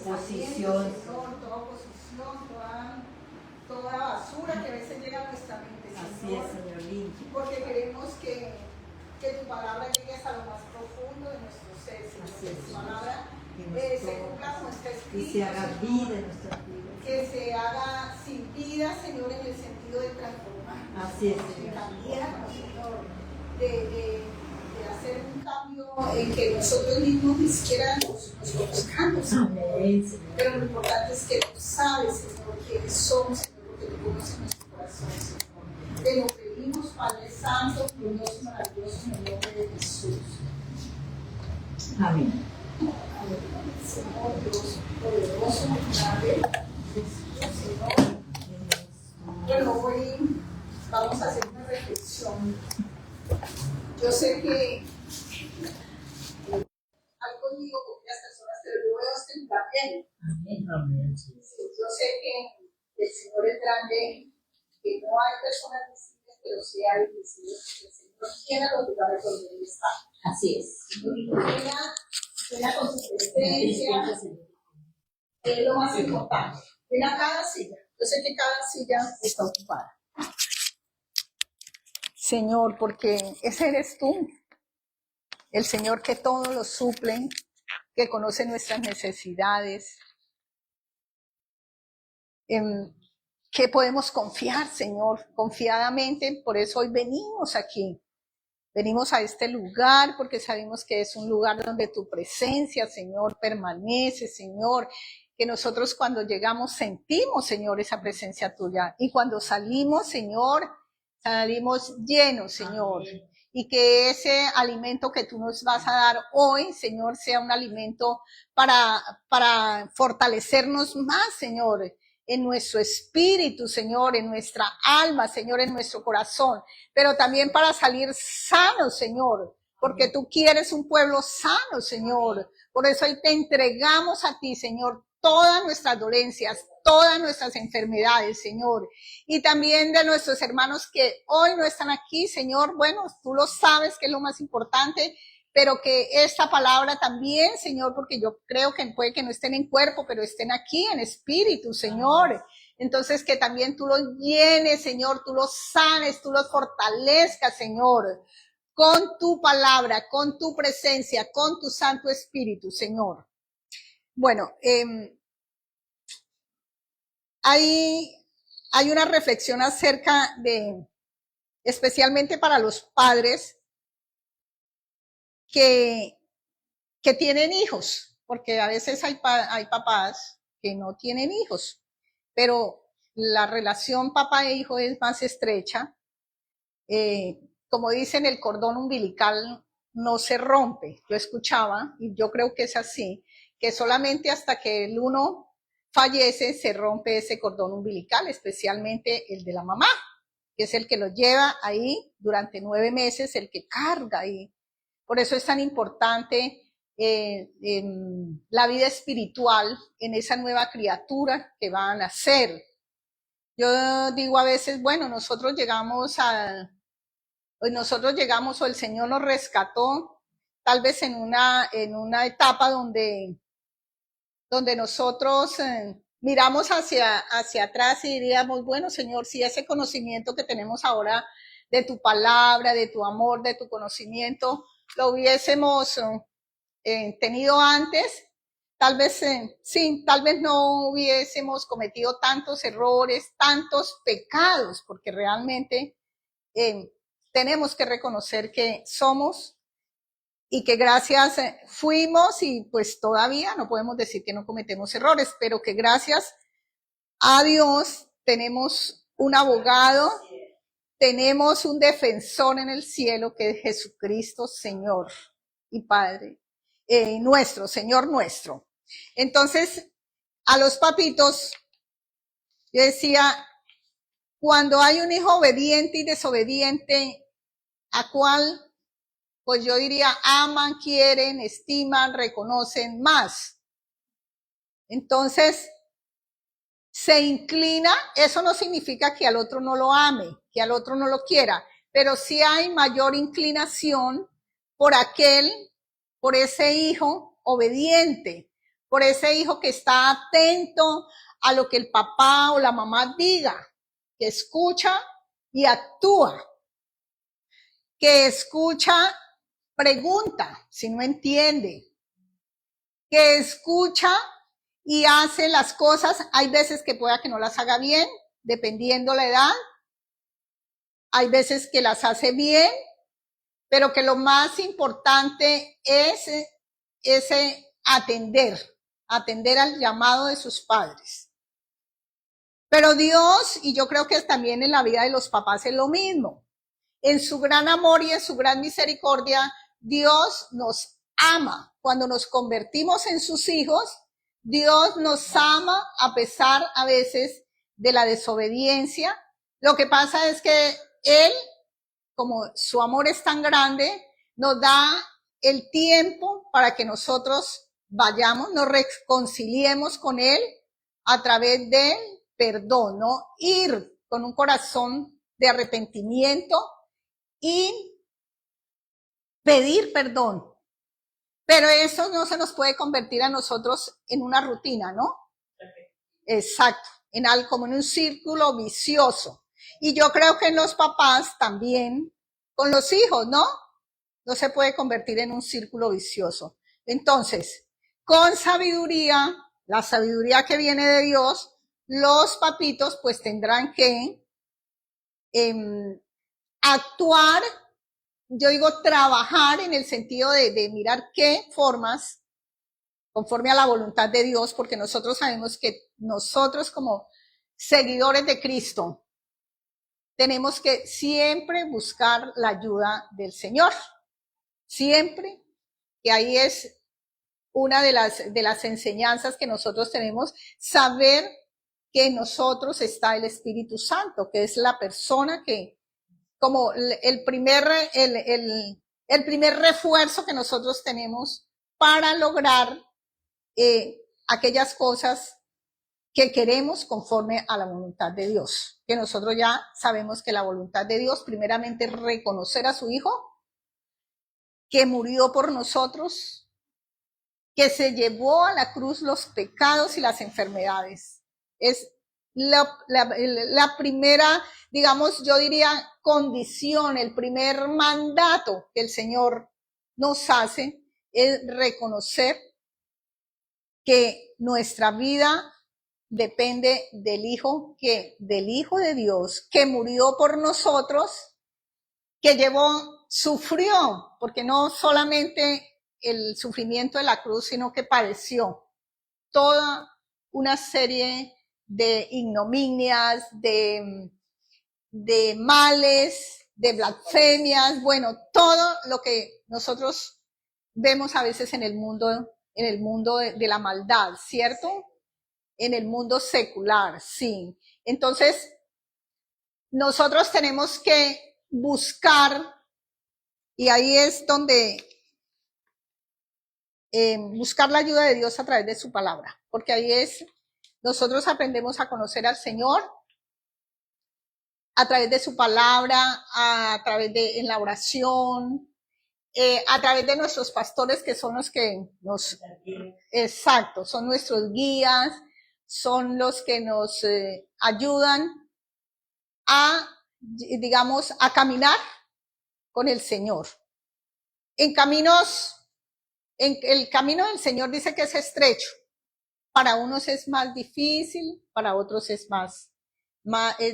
pensamientos, Señor, toda oposición, toda basura que a veces llega a nuestra mente, Señor. Así es, Señor, limpio. Porque queremos que tu palabra llegue hasta lo más profundo de nuestro ser, Señor. Que tu palabra se cumpla como está escrito. Y se haga vida en nuestras vidas. Que se haga sin vida, Señor, en el sentido de transformar. Así es, de cambiarnos, Señor. De hacer un cambio en que nosotros mismos ni siquiera nos conozcamos. Amén, Señor. Pero lo importante es que tú sabes, Señor, quiénes somos, Señor, porque tú conoces nuestro corazón, Señor. Te lo pedimos, Padre Santo, glorioso y maravilloso, en el nombre de Jesús. Amén. Señor Dios poderoso, grande, Señor. Bueno, hoy vamos a hacer una reflexión. Yo sé que hay conmigo con muchas personas, pero yo veo este lugar lleno. Amén. Yo sé que el Señor es grande, que no hay personas visibles, pero sí hay visibles, porque el Señor llena los lugares donde Él está. Así es. Llena con su presencia, es lo más importante. Llena cada silla. Yo sé que cada silla está ocupada. Señor, porque ese eres tú, el Señor que todo lo suple, que conoce nuestras necesidades, que podemos confiar, Señor, confiadamente. Por eso hoy venimos aquí, venimos a este lugar porque sabemos que es un lugar donde tu presencia, Señor, permanece, Señor, que nosotros cuando llegamos sentimos, Señor, esa presencia tuya, y cuando salimos, Señor, salimos llenos, Señor. Amén. Y que ese alimento que tú nos vas a dar hoy, Señor, sea un alimento para fortalecernos más, Señor, en nuestro espíritu, Señor, en nuestra alma, Señor, en nuestro corazón, pero también para salir sanos, Señor, porque tú quieres un pueblo sano, Señor. Por eso hoy te entregamos a ti, Señor, todas nuestras dolencias, todas nuestras enfermedades, Señor, y también de nuestros hermanos que hoy no están aquí, Señor. Bueno, tú lo sabes que es lo más importante, pero que esta palabra también, Señor, porque yo creo que puede que no estén en cuerpo, pero estén aquí en espíritu, Señor. Entonces que también tú los llenes, Señor, tú los sanes, tú los fortalezcas, Señor, con tu palabra, con tu presencia, con tu Santo Espíritu, Señor. Bueno, hay una reflexión acerca de, especialmente para los padres que tienen hijos, porque a veces hay papás que no tienen hijos, pero la relación papá e hijo es más estrecha. Como dicen, el cordón umbilical no se rompe. Yo escuchaba, y yo creo que es así, que solamente hasta que el uno fallece se rompe ese cordón umbilical, especialmente el de la mamá, que es el que lo lleva ahí durante 9 meses, el que carga ahí. Por eso es tan importante en la vida espiritual, en esa nueva criatura que va a nacer. Yo digo a veces, bueno, nosotros llegamos o el Señor nos rescató, tal vez en una etapa donde nosotros miramos hacia atrás y diríamos, bueno, Señor, si ese conocimiento que tenemos ahora de tu palabra, de tu amor, de tu conocimiento, lo hubiésemos tenido antes, tal vez sí, tal vez no hubiésemos cometido tantos errores, tantos pecados, porque realmente tenemos que reconocer que somos y que gracias fuimos, y pues todavía no podemos decir que no cometemos errores, pero que gracias a Dios tenemos un abogado, tenemos un defensor en el cielo que es Jesucristo, Señor y Padre nuestro, Señor nuestro. Entonces, a los papitos, yo decía, cuando hay un hijo obediente y desobediente, ¿a cuál? Pues yo diría, aman, quieren, estiman, reconocen más. Entonces, se inclina, eso no significa que al otro no lo ame, que al otro no lo quiera, pero sí hay mayor inclinación por ese hijo obediente, por ese hijo que está atento a lo que el papá o la mamá diga, que escucha y actúa, que escucha, pregunta si no entiende, que escucha y hace las cosas. Hay veces que pueda que no las haga bien, dependiendo la edad. Hay veces que las hace bien, pero que lo más importante es ese atender al llamado de sus padres. Pero Dios, y yo creo que también en la vida de los papás es lo mismo, en su gran amor y en su gran misericordia, Dios nos ama. Cuando nos convertimos en sus hijos, Dios nos ama a pesar a veces de la desobediencia. Lo que pasa es que Él, como su amor es tan grande, nos da el tiempo para que nosotros vayamos, nos reconciliemos con Él a través del perdón, ¿no? Ir con un corazón de arrepentimiento y pedir perdón. Pero eso no se nos puede convertir a nosotros en una rutina, ¿no? Exacto, en algo como en un círculo vicioso. Y yo creo que en los papás también, con los hijos, ¿no? No se puede convertir en un círculo vicioso. Entonces, con sabiduría, la sabiduría que viene de Dios, los papitos pues tendrán que actuar, yo digo trabajar en el sentido de mirar qué formas, conforme a la voluntad de Dios, porque nosotros sabemos que nosotros como seguidores de Cristo tenemos que siempre buscar la ayuda del Señor. Siempre, que ahí es una de las enseñanzas que nosotros tenemos, saber que en nosotros está el Espíritu Santo, que es la persona que, como el primer refuerzo que nosotros tenemos para lograr aquellas cosas que queremos conforme a la voluntad de Dios. Que nosotros ya sabemos que la voluntad de Dios, primeramente, es reconocer a su Hijo, que murió por nosotros, que se llevó a la cruz los pecados y las enfermedades. Es la primera, digamos, yo diría, condición, el primer mandato que el Señor nos hace es reconocer que nuestra vida depende del Hijo de Dios, que murió por nosotros, que sufrió, porque no solamente el sufrimiento de la cruz, sino que padeció toda una serie de ignominias, de males, de blasfemias, bueno, todo lo que nosotros vemos a veces en el mundo de la maldad, ¿cierto? En el mundo secular, sí. Entonces, nosotros tenemos que buscar, y ahí es donde buscar la ayuda de Dios a través de su palabra, porque ahí es, nosotros aprendemos a conocer al Señor a través de su palabra, a través de en la oración, a través de nuestros pastores, que son los que nos, exacto, son nuestros guías, son los que nos ayudan a, digamos, a caminar con el Señor. El camino del Señor dice que es estrecho. Para unos es más difícil, para otros es más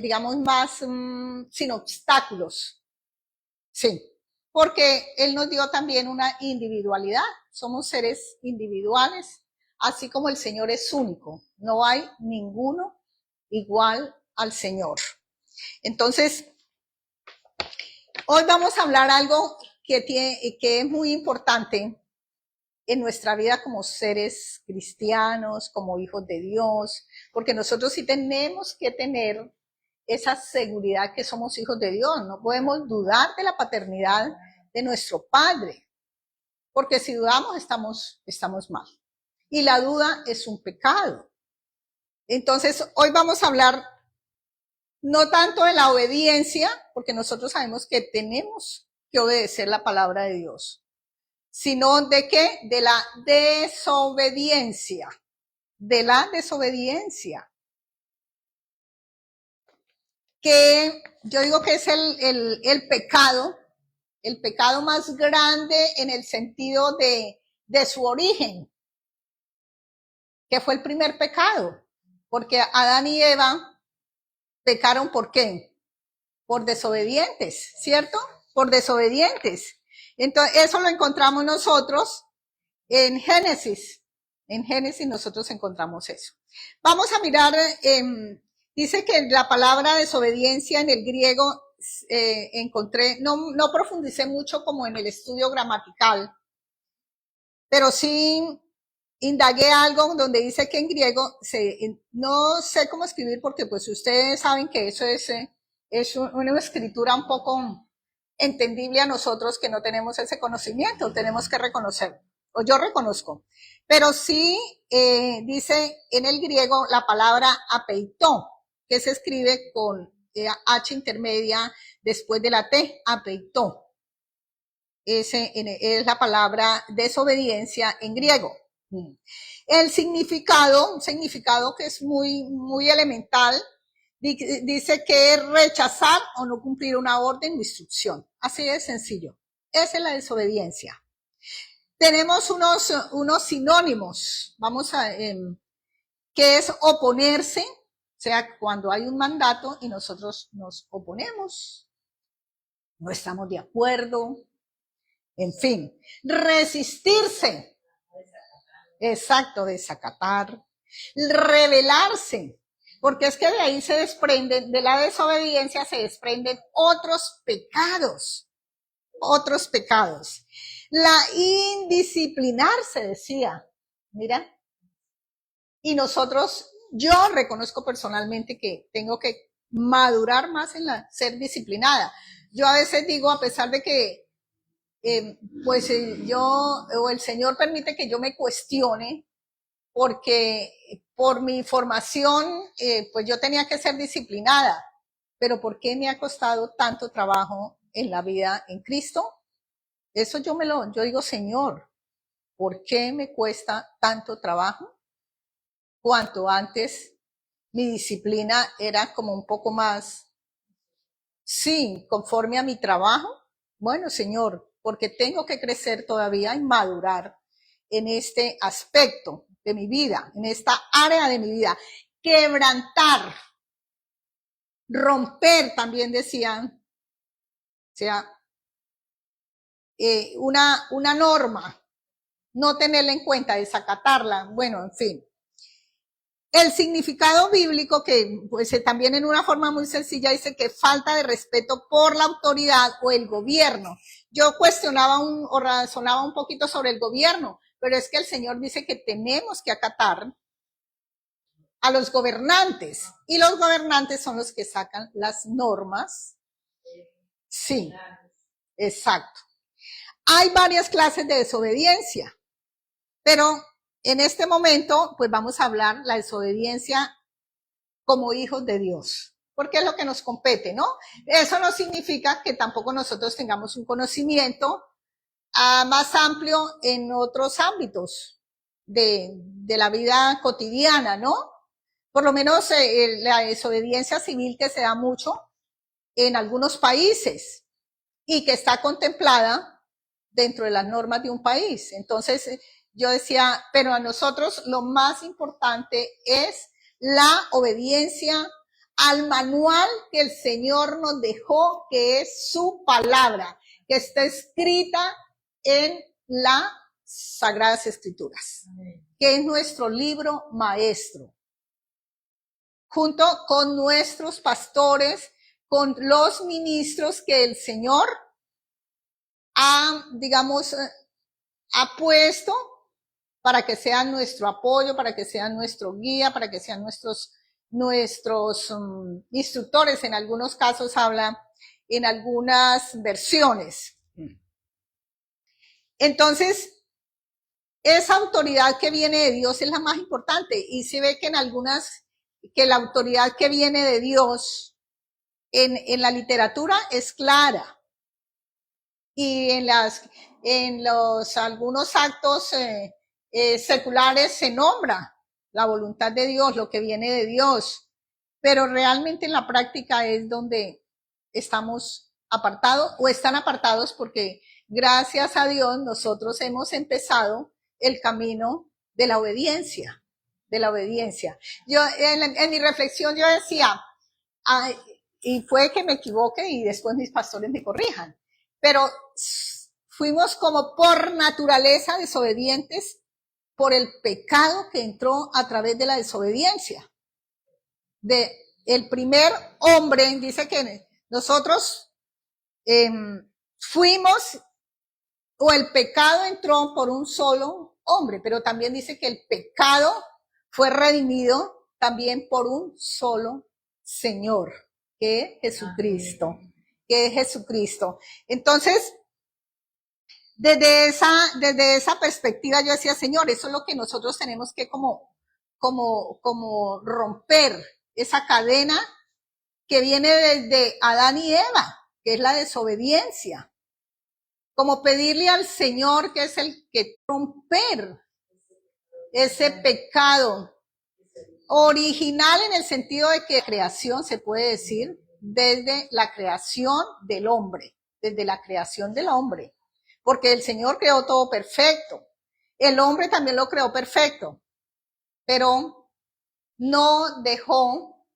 digamos, más sin obstáculos. Sí, porque Él nos dio también una individualidad. Somos seres individuales, así como el Señor es único. No hay ninguno igual al Señor. Entonces, hoy vamos a hablar algo que es muy importante en nuestra vida como seres cristianos, como hijos de Dios, porque nosotros sí tenemos que tener esa seguridad que somos hijos de Dios. No podemos dudar de la paternidad de nuestro Padre, porque si dudamos estamos mal. Y la duda es un pecado. Entonces, hoy vamos a hablar no tanto de la obediencia, porque nosotros sabemos que tenemos que obedecer la palabra de Dios, sino ¿de qué? De la desobediencia. De la desobediencia. Que yo digo que es el pecado más grande en el sentido de su origen, que fue el primer pecado, porque Adán y Eva pecaron ¿por qué? Por desobedientes, ¿cierto? Por desobedientes. Entonces, eso lo encontramos nosotros en Génesis. En Génesis nosotros encontramos eso. Vamos a mirar, dice que la palabra desobediencia en el griego encontré, no profundicé mucho como en el estudio gramatical, pero sí indagué algo donde dice que en griego, no sé cómo escribir porque pues ustedes saben que eso es una escritura un poco entendible a nosotros que no tenemos ese conocimiento, tenemos que reconocer, o yo reconozco, pero sí dice en el griego la palabra apeitó, que se escribe con H intermedia después de la T, apeitó. Ese es la palabra desobediencia en griego. El significado, un significado que es muy elemental, dice que es rechazar o no cumplir una orden o instrucción. Así de sencillo. Esa es la desobediencia. Tenemos unos sinónimos, que es oponerse, o sea, cuando hay un mandato y nosotros nos oponemos, no estamos de acuerdo, en fin, resistirse, exacto, desacatar, rebelarse, porque es que de ahí se desprenden, de la desobediencia se desprenden otros pecados. La indisciplinarse, decía, mira, y yo reconozco personalmente que tengo que madurar más en ser disciplinada. Yo a veces digo, a pesar de que o el Señor permite que yo me cuestione, porque por mi formación, pues yo tenía que ser disciplinada, pero ¿por qué me ha costado tanto trabajo en la vida en Cristo? Eso yo digo, Señor, ¿por qué me cuesta tanto trabajo? Cuanto antes mi disciplina era como un poco más, sí, conforme a mi trabajo. Bueno, Señor, porque tengo que crecer todavía y madurar en este aspecto de mi vida, en esta área de mi vida. Quebrantar, romper, también decían, o sea, una norma, no tenerla en cuenta, desacatarla, bueno, en fin. El significado bíblico, que pues también en una forma muy sencilla dice que falta de respeto por la autoridad o el gobierno. Yo cuestionaba o razonaba un poquito sobre el gobierno, pero es que el Señor dice que tenemos que acatar a los gobernantes, y los gobernantes son los que sacan las normas. Sí, exacto. Hay varias clases de desobediencia, pero en este momento, pues vamos a hablar la desobediencia como hijos de Dios, porque es lo que nos compete, ¿no? Eso no significa que tampoco nosotros tengamos un conocimiento más amplio en otros ámbitos de la vida cotidiana, ¿no? Por lo menos la desobediencia civil que se da mucho en algunos países y que está contemplada dentro de las normas de un país. Entonces, yo decía, pero a nosotros lo más importante es la obediencia al manual que el Señor nos dejó, que es su palabra, que está escrita en las Sagradas Escrituras, que es nuestro libro maestro, junto con nuestros pastores, con los ministros que el Señor ha puesto para que sean nuestro apoyo, para que sean nuestro guía, para que sean nuestros instructores. En algunos casos habla en algunas versiones. Entonces, esa autoridad que viene de Dios es la más importante, y se ve que que la autoridad que viene de Dios en la literatura es clara. y en los algunos actos seculares se nombra la voluntad de Dios, lo que viene de Dios, pero realmente en la práctica es donde estamos apartados o están apartados, porque gracias a Dios nosotros hemos empezado el camino de la obediencia, de la obediencia. Yo en mi reflexión yo decía, ay, y puede que me equivoque y después mis pastores me corrijan, pero fuimos como por naturaleza desobedientes por el pecado que entró a través de la desobediencia. De el primer hombre, dice que nosotros fuimos, o el pecado entró por un solo hombre, pero también dice que el pecado fue redimido también por un solo Señor, que es Jesucristo, que es Jesucristo. Entonces, desde esa perspectiva yo decía, Señor, eso es lo que nosotros tenemos que como romper, esa cadena que viene desde Adán y Eva, que es la desobediencia. Como pedirle al Señor, que es el que romper ese pecado original, en el sentido de que creación se puede decir desde la creación del hombre, desde la creación del hombre, porque el Señor creó todo perfecto, el hombre también lo creó perfecto, pero no dejó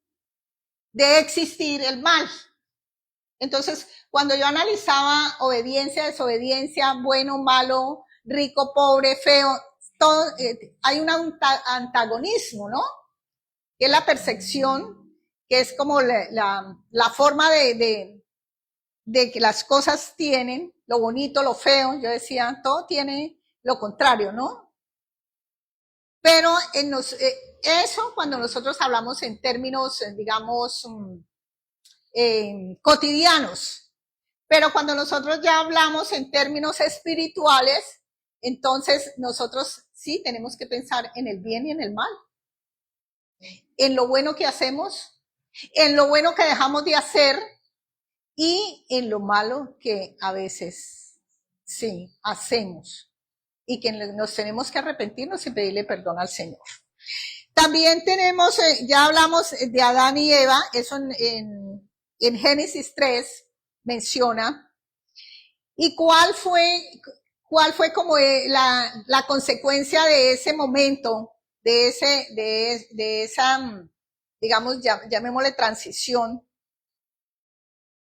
de existir el mal. Entonces, cuando yo analizaba obediencia, desobediencia, bueno, malo, rico, pobre, feo, todo, hay un antagonismo, ¿no? Que es la percepción, que es como la forma de que las cosas tienen, lo bonito, lo feo. Yo decía, todo tiene lo contrario, ¿no? Pero eso, cuando nosotros hablamos en términos, digamos, cotidianos, pero cuando nosotros ya hablamos en términos espirituales, entonces nosotros sí tenemos que pensar en el bien y en el mal, en lo bueno que hacemos, en lo bueno que dejamos de hacer y en lo malo que a veces sí hacemos y que nos tenemos que arrepentirnos y pedirle perdón al Señor. También tenemos, ya hablamos de Adán y Eva, eso en Génesis 3 menciona. ¿Y cuál fue como la consecuencia de ese momento, de esa, digamos, llamémosle transición,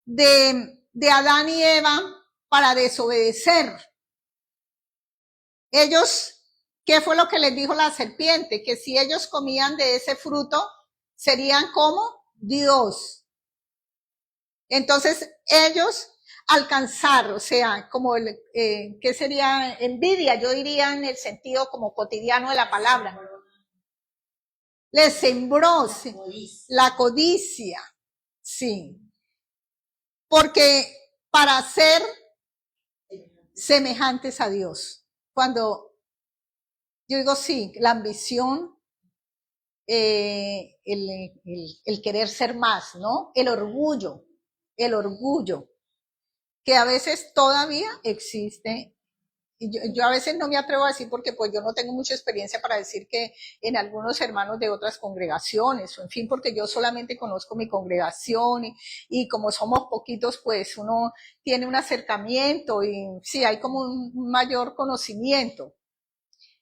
de Adán y Eva para desobedecer? Ellos, ¿qué fue lo que les dijo la serpiente? Que si ellos comían de ese fruto, serían como Dios. Entonces, ellos alcanzar, o sea, como ¿qué sería? Envidia, yo diría en el sentido como cotidiano de la palabra. Les sembró la codicia, sí. Porque para ser semejantes a Dios, cuando yo digo sí, la ambición, el querer ser más, ¿no? El orgullo, que a veces todavía existe. Y yo a veces no me atrevo a decir, porque pues yo no tengo mucha experiencia para decir que en algunos hermanos de otras congregaciones, o en fin, porque yo solamente conozco mi congregación y como somos poquitos, pues uno tiene un acercamiento y sí, hay como un mayor conocimiento.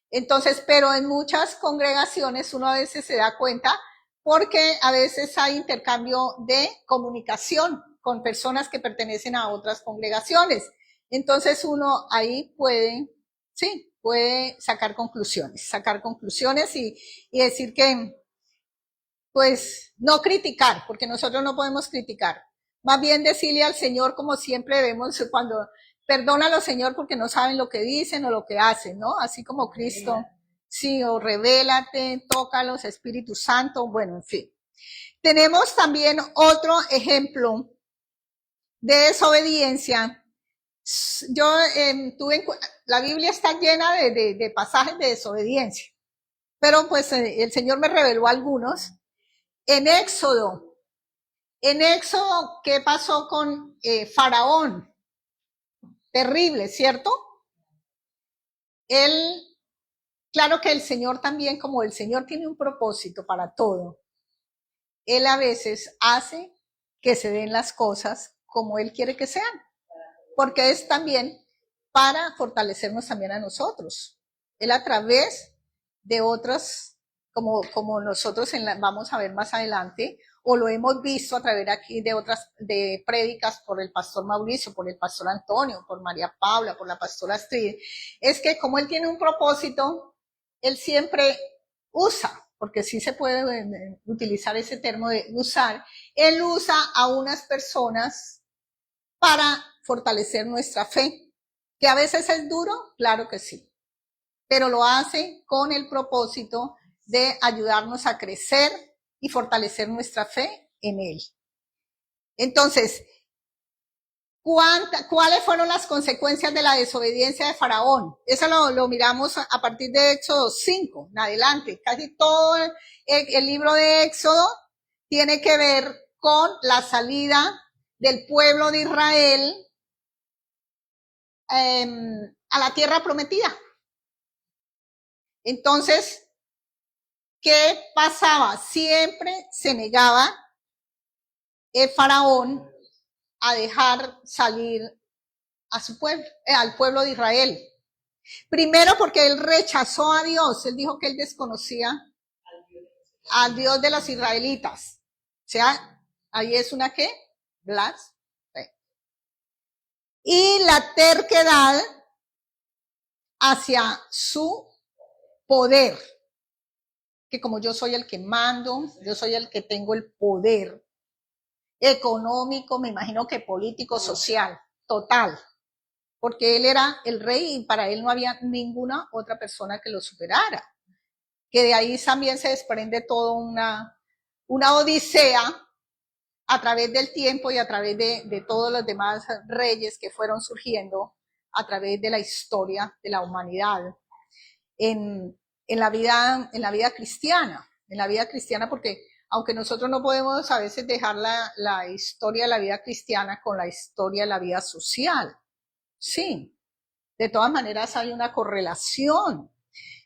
Entonces, pero en muchas congregaciones uno a veces se da cuenta porque a veces hay intercambio de comunicación con personas que pertenecen a otras congregaciones. Entonces uno ahí puede sacar conclusiones y decir que, pues, no criticar, porque nosotros no podemos criticar. Más bien decirle al Señor, como siempre debemos, cuando perdónalo, Señor, porque no saben lo que dicen o lo que hacen, ¿no? Así como Cristo, sí, o revélate, tócalos, Espíritu Santo, bueno, en fin. Tenemos también otro ejemplo de desobediencia. Yo la Biblia está llena de pasajes de desobediencia, pero pues el Señor me reveló algunos. En Éxodo, ¿qué pasó con Faraón? Terrible, ¿cierto? Claro que el Señor también, como el Señor tiene un propósito para todo, Él a veces hace que se den las cosas como Él quiere que sean, porque es también para fortalecernos también a nosotros. Él a través de otras, como nosotros vamos a ver más adelante, o lo hemos visto a través aquí de otras, de prédicas por el pastor Mauricio, por el pastor Antonio, por María Paula, por la pastora Astrid, es que como Él tiene un propósito, Él siempre usa, porque sí se puede utilizar ese término de usar, Él usa a unas personas para fortalecer nuestra fe. ¿Que a veces es duro? Claro que sí. Pero lo hace con el propósito de ayudarnos a crecer y fortalecer nuestra fe en Él. Entonces, ¿cuáles fueron las consecuencias de la desobediencia de Faraón? Eso lo miramos a partir de Éxodo 5 en adelante. Casi todo el libro de Éxodo tiene que ver con la salida del pueblo de Israel a la tierra prometida. Entonces, ¿qué pasaba? Siempre se negaba el faraón a dejar salir a su pueblo, al pueblo de Israel. Primero porque él rechazó a Dios, él dijo que él desconocía al Dios de los israelitas. O sea, ahí es una ¿qué? Blas. Y la terquedad hacia su poder, que como yo soy el que mando, yo soy el que tengo el poder económico, me imagino que político, social, total, porque él era el rey y para él no había ninguna otra persona que lo superara, que de ahí también se desprende toda una odisea a través del tiempo y a través de todos los demás reyes que fueron surgiendo a través de la historia de la humanidad en la vida cristiana, porque aunque nosotros no podemos a veces dejar la historia de la vida cristiana con la historia de la vida social, sí, de todas maneras hay una correlación.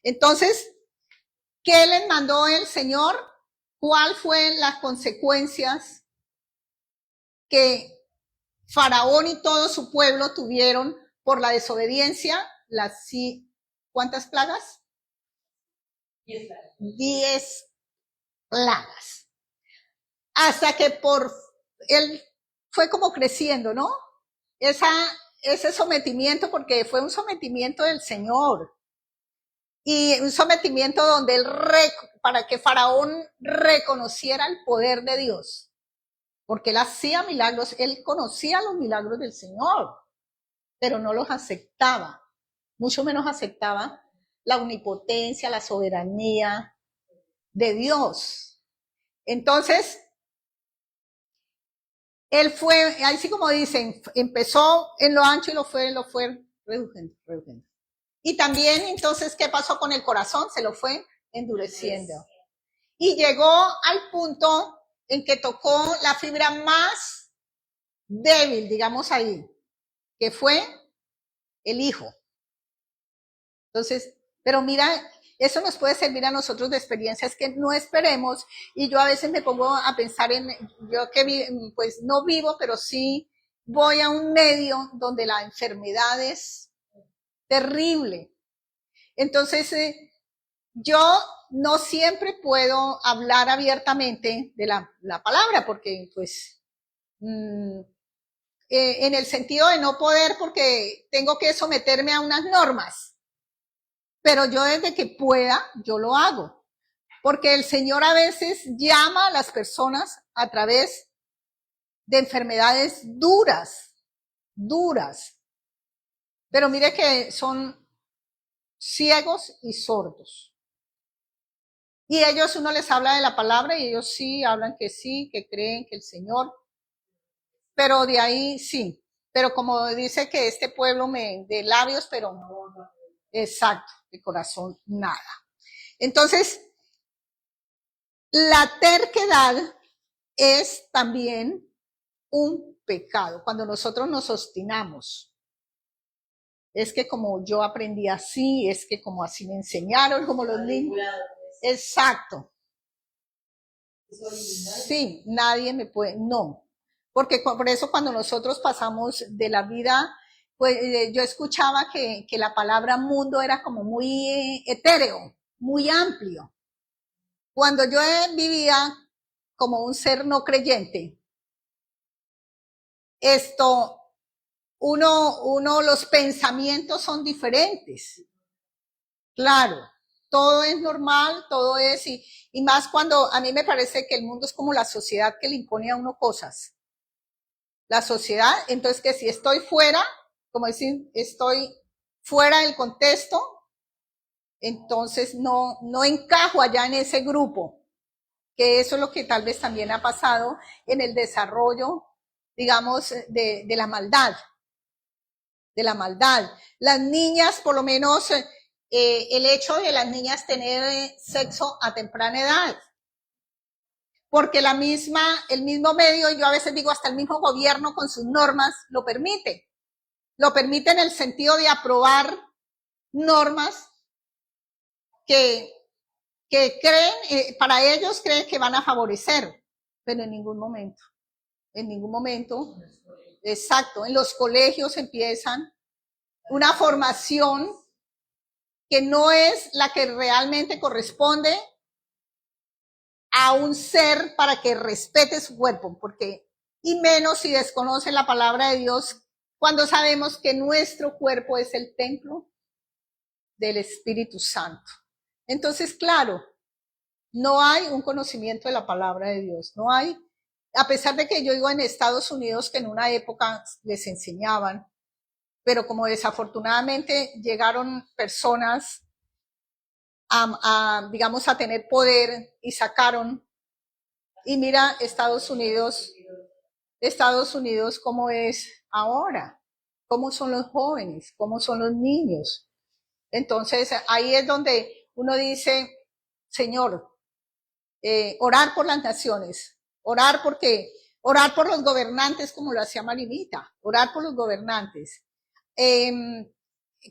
Entonces, ¿qué les mandó el Señor? ¿Cuál fue las consecuencias que Faraón y todo su pueblo tuvieron por la desobediencia? ¿Cuántas plagas? 10 plagas. Hasta que él fue como creciendo, ¿no? Ese sometimiento, porque fue un sometimiento del Señor. Y un sometimiento donde para que Faraón reconociera el poder de Dios. Porque él hacía milagros, él conocía los milagros del Señor, pero no los aceptaba. Mucho menos aceptaba la omnipotencia, la soberanía de Dios. Entonces, él fue, así como dicen, empezó en lo ancho y lo fue reduciendo. Y también, entonces, ¿qué pasó con el corazón? Se lo fue endureciendo. Y llegó al punto en que tocó la fibra más débil, digamos ahí, que fue el hijo. Entonces, pero mira, eso nos puede servir a nosotros de experiencias que no esperemos, y yo a veces me pongo a pensar yo que pues no vivo, pero sí voy a un medio donde la enfermedad es terrible. Entonces, yo no siempre puedo hablar abiertamente de la palabra, porque pues en el sentido de no poder, porque tengo que someterme a unas normas. Pero yo desde que pueda, yo lo hago. Porque el Señor a veces llama a las personas a través de enfermedades duras. Pero mire que son ciegos y sordos. Y ellos, uno les habla de la palabra y ellos sí hablan que sí, que creen que el Señor. Pero de ahí sí. Pero como dice que este pueblo de labios, pero no. Exacto, de corazón, nada. Entonces, la terquedad es también un pecado, cuando nosotros nos obstinamos. es que como yo aprendí así, es que como así me enseñaron, como los niños. Exacto. Sí, nadie me puede, no. Porque por eso cuando nosotros pasamos de la vida, pues yo escuchaba que la palabra mundo era como muy etéreo, muy amplio. Cuando yo vivía como un ser no creyente, los pensamientos son diferentes. Claro, todo es normal, todo es, y más cuando a mí me parece que el mundo es como la sociedad que le impone a uno cosas. La sociedad, entonces que si estoy fuera, como decir, estoy fuera del contexto, entonces no encajo allá en ese grupo, que eso es lo que tal vez también ha pasado en el desarrollo, digamos, de la maldad. De la maldad. Las niñas, por lo menos, el hecho de las niñas tener sexo a temprana edad. Porque el mismo medio, yo a veces digo hasta el mismo gobierno con sus normas, lo permite. Lo permite en el sentido de aprobar normas que creen, para ellos creen que van a favorecer, pero en ningún momento, exacto, en los colegios empiezan una formación que no es la que realmente corresponde a un ser para que respete su cuerpo, porque, y menos si desconoce la palabra de Dios, cuando sabemos que nuestro cuerpo es el templo del Espíritu Santo. Entonces, claro, no hay un conocimiento de la palabra de Dios, no hay, a pesar de que yo digo en Estados Unidos que en una época les enseñaban, pero como desafortunadamente llegaron personas digamos, a tener poder y sacaron, y mira Estados Unidos cómo es ahora, cómo son los jóvenes, cómo son los niños. Entonces ahí es donde uno dice, Señor, orar por las naciones, orar por los gobernantes, como lo hacía Marinita, orar por los gobernantes.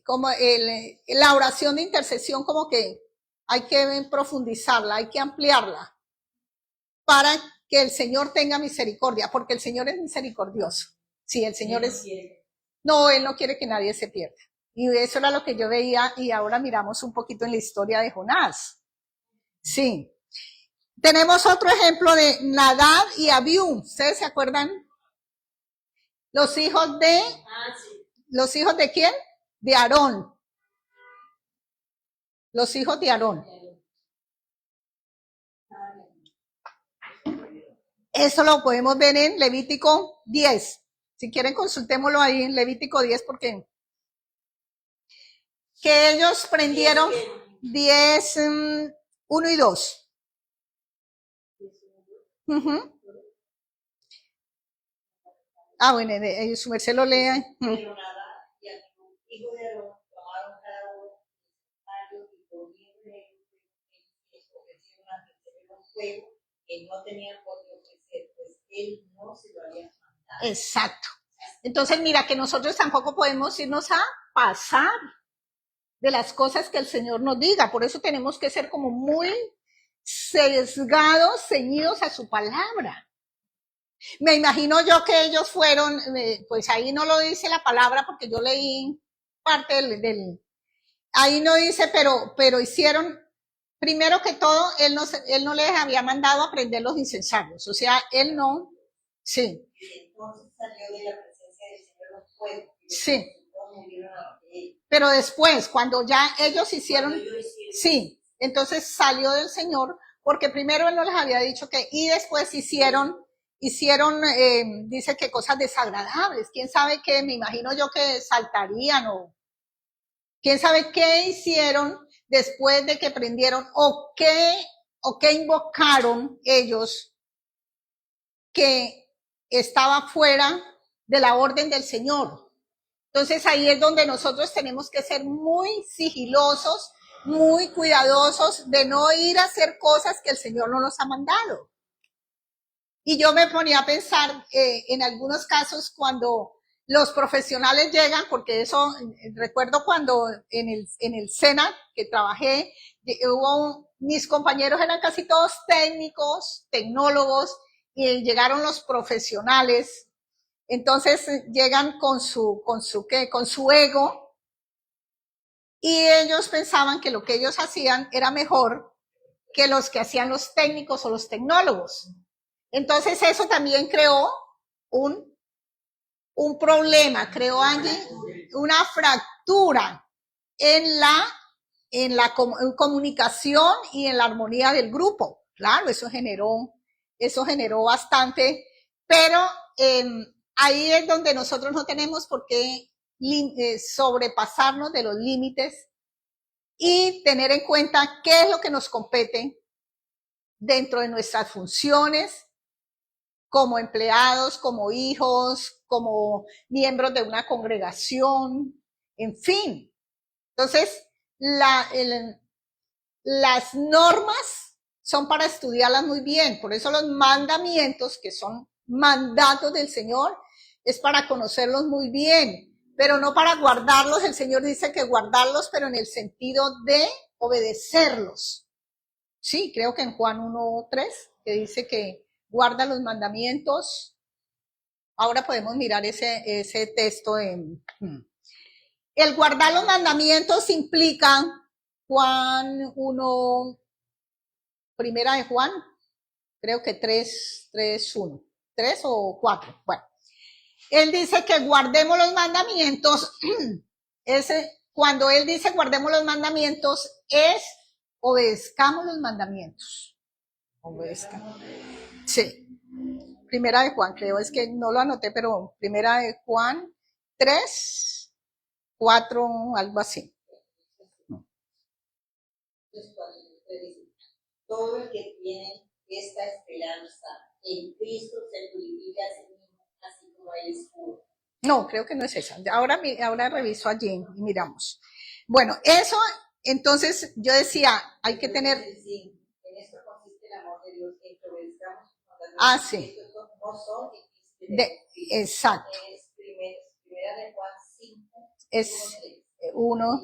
Como la oración de intercesión, como que hay que profundizarla, hay que ampliarla para que el Señor tenga misericordia, porque el Señor es misericordioso. Sí, el Señor es... No, Él no quiere que nadie se pierda. Y eso era lo que yo veía, y ahora miramos un poquito en la historia de Jonás. Sí. Tenemos otro ejemplo de Nadab y Abiú. ¿Ustedes se acuerdan? Los hijos de... ¿Los hijos de quién? De Aarón. Los hijos de Aarón. Eso lo podemos ver en Levítico 10. Si quieren, consultémoslo ahí en Levítico 10, porque que ellos prendieron 10, 1 y 2. Ah, bueno, su merced lo lea. Pero nada, y a hijo de Aarón, tomaron cada uno y ponían ofrecieron ante el Señor un fuego que no tenían por qué ofrecer, pues él no se lo había mandado. Exacto. Entonces, mira que nosotros tampoco podemos irnos a pasar de las cosas que el Señor nos diga. Por eso tenemos que ser como muy sesgados, ceñidos a su palabra. Me imagino yo que ellos fueron, pues ahí no lo dice la palabra porque yo leí parte ahí no dice, pero hicieron, primero que todo, él no les había mandado a prender los incensarios, o sea, él no, sí. Y entonces salió de la presencia del Señor los fuegos. Sí. Pero después, cuando ya ellos hicieron, sí, entonces salió del Señor, porque primero él no les había dicho que, y después hicieron, dice que cosas desagradables, quién sabe qué, me imagino yo que saltarían o quién sabe qué hicieron después de que prendieron o qué invocaron ellos que estaba fuera de la orden del Señor. Entonces ahí es donde nosotros tenemos que ser muy sigilosos, muy cuidadosos de no ir a hacer cosas que el Señor no nos ha mandado. Y yo me ponía a pensar en algunos casos cuando los profesionales llegan, porque eso, recuerdo cuando en el SENA que trabajé, mis compañeros eran casi todos técnicos, tecnólogos, y llegaron los profesionales. Entonces llegan con su ego, y ellos pensaban que lo que ellos hacían era mejor que los que hacían los técnicos o los tecnólogos. Entonces eso también creó un problema, creó, Angie, una fractura en la comunicación y en la armonía del grupo. Claro, eso generó bastante, pero ahí es donde nosotros no tenemos por qué sobrepasarnos de los límites y tener en cuenta qué es lo que nos compete dentro de nuestras funciones como empleados, como hijos, como miembros de una congregación, en fin. Entonces, las normas son para estudiarlas muy bien, por eso los mandamientos, que son mandatos del Señor, es para conocerlos muy bien, pero no para guardarlos. El Señor dice que guardarlos, pero en el sentido de obedecerlos. Sí, creo que en Juan 1:3, que dice que guarda los mandamientos. Ahora podemos mirar ese texto. El guardar los mandamientos implica Juan 1, primera de Juan, creo que 3:1, 3 o 4. Bueno, él dice que guardemos los mandamientos. Cuando él dice guardemos los mandamientos, es obedezcamos los mandamientos. Obedezcamos. Sí. Primera de Juan, creo, es que no lo anoté, pero primera de Juan 3, 4, algo así. Todo el que tiene esta esperanza en Cristo se purifica a sí mismo, así como Él es puro. No, creo que no es esa. Ahora reviso allí y miramos. Bueno, eso, entonces yo decía, hay que tener... Sí, en esto consiste el amor de Dios, en que obedezcamos. Sí. No son exacto. Es primera de Juan 5. Es 1.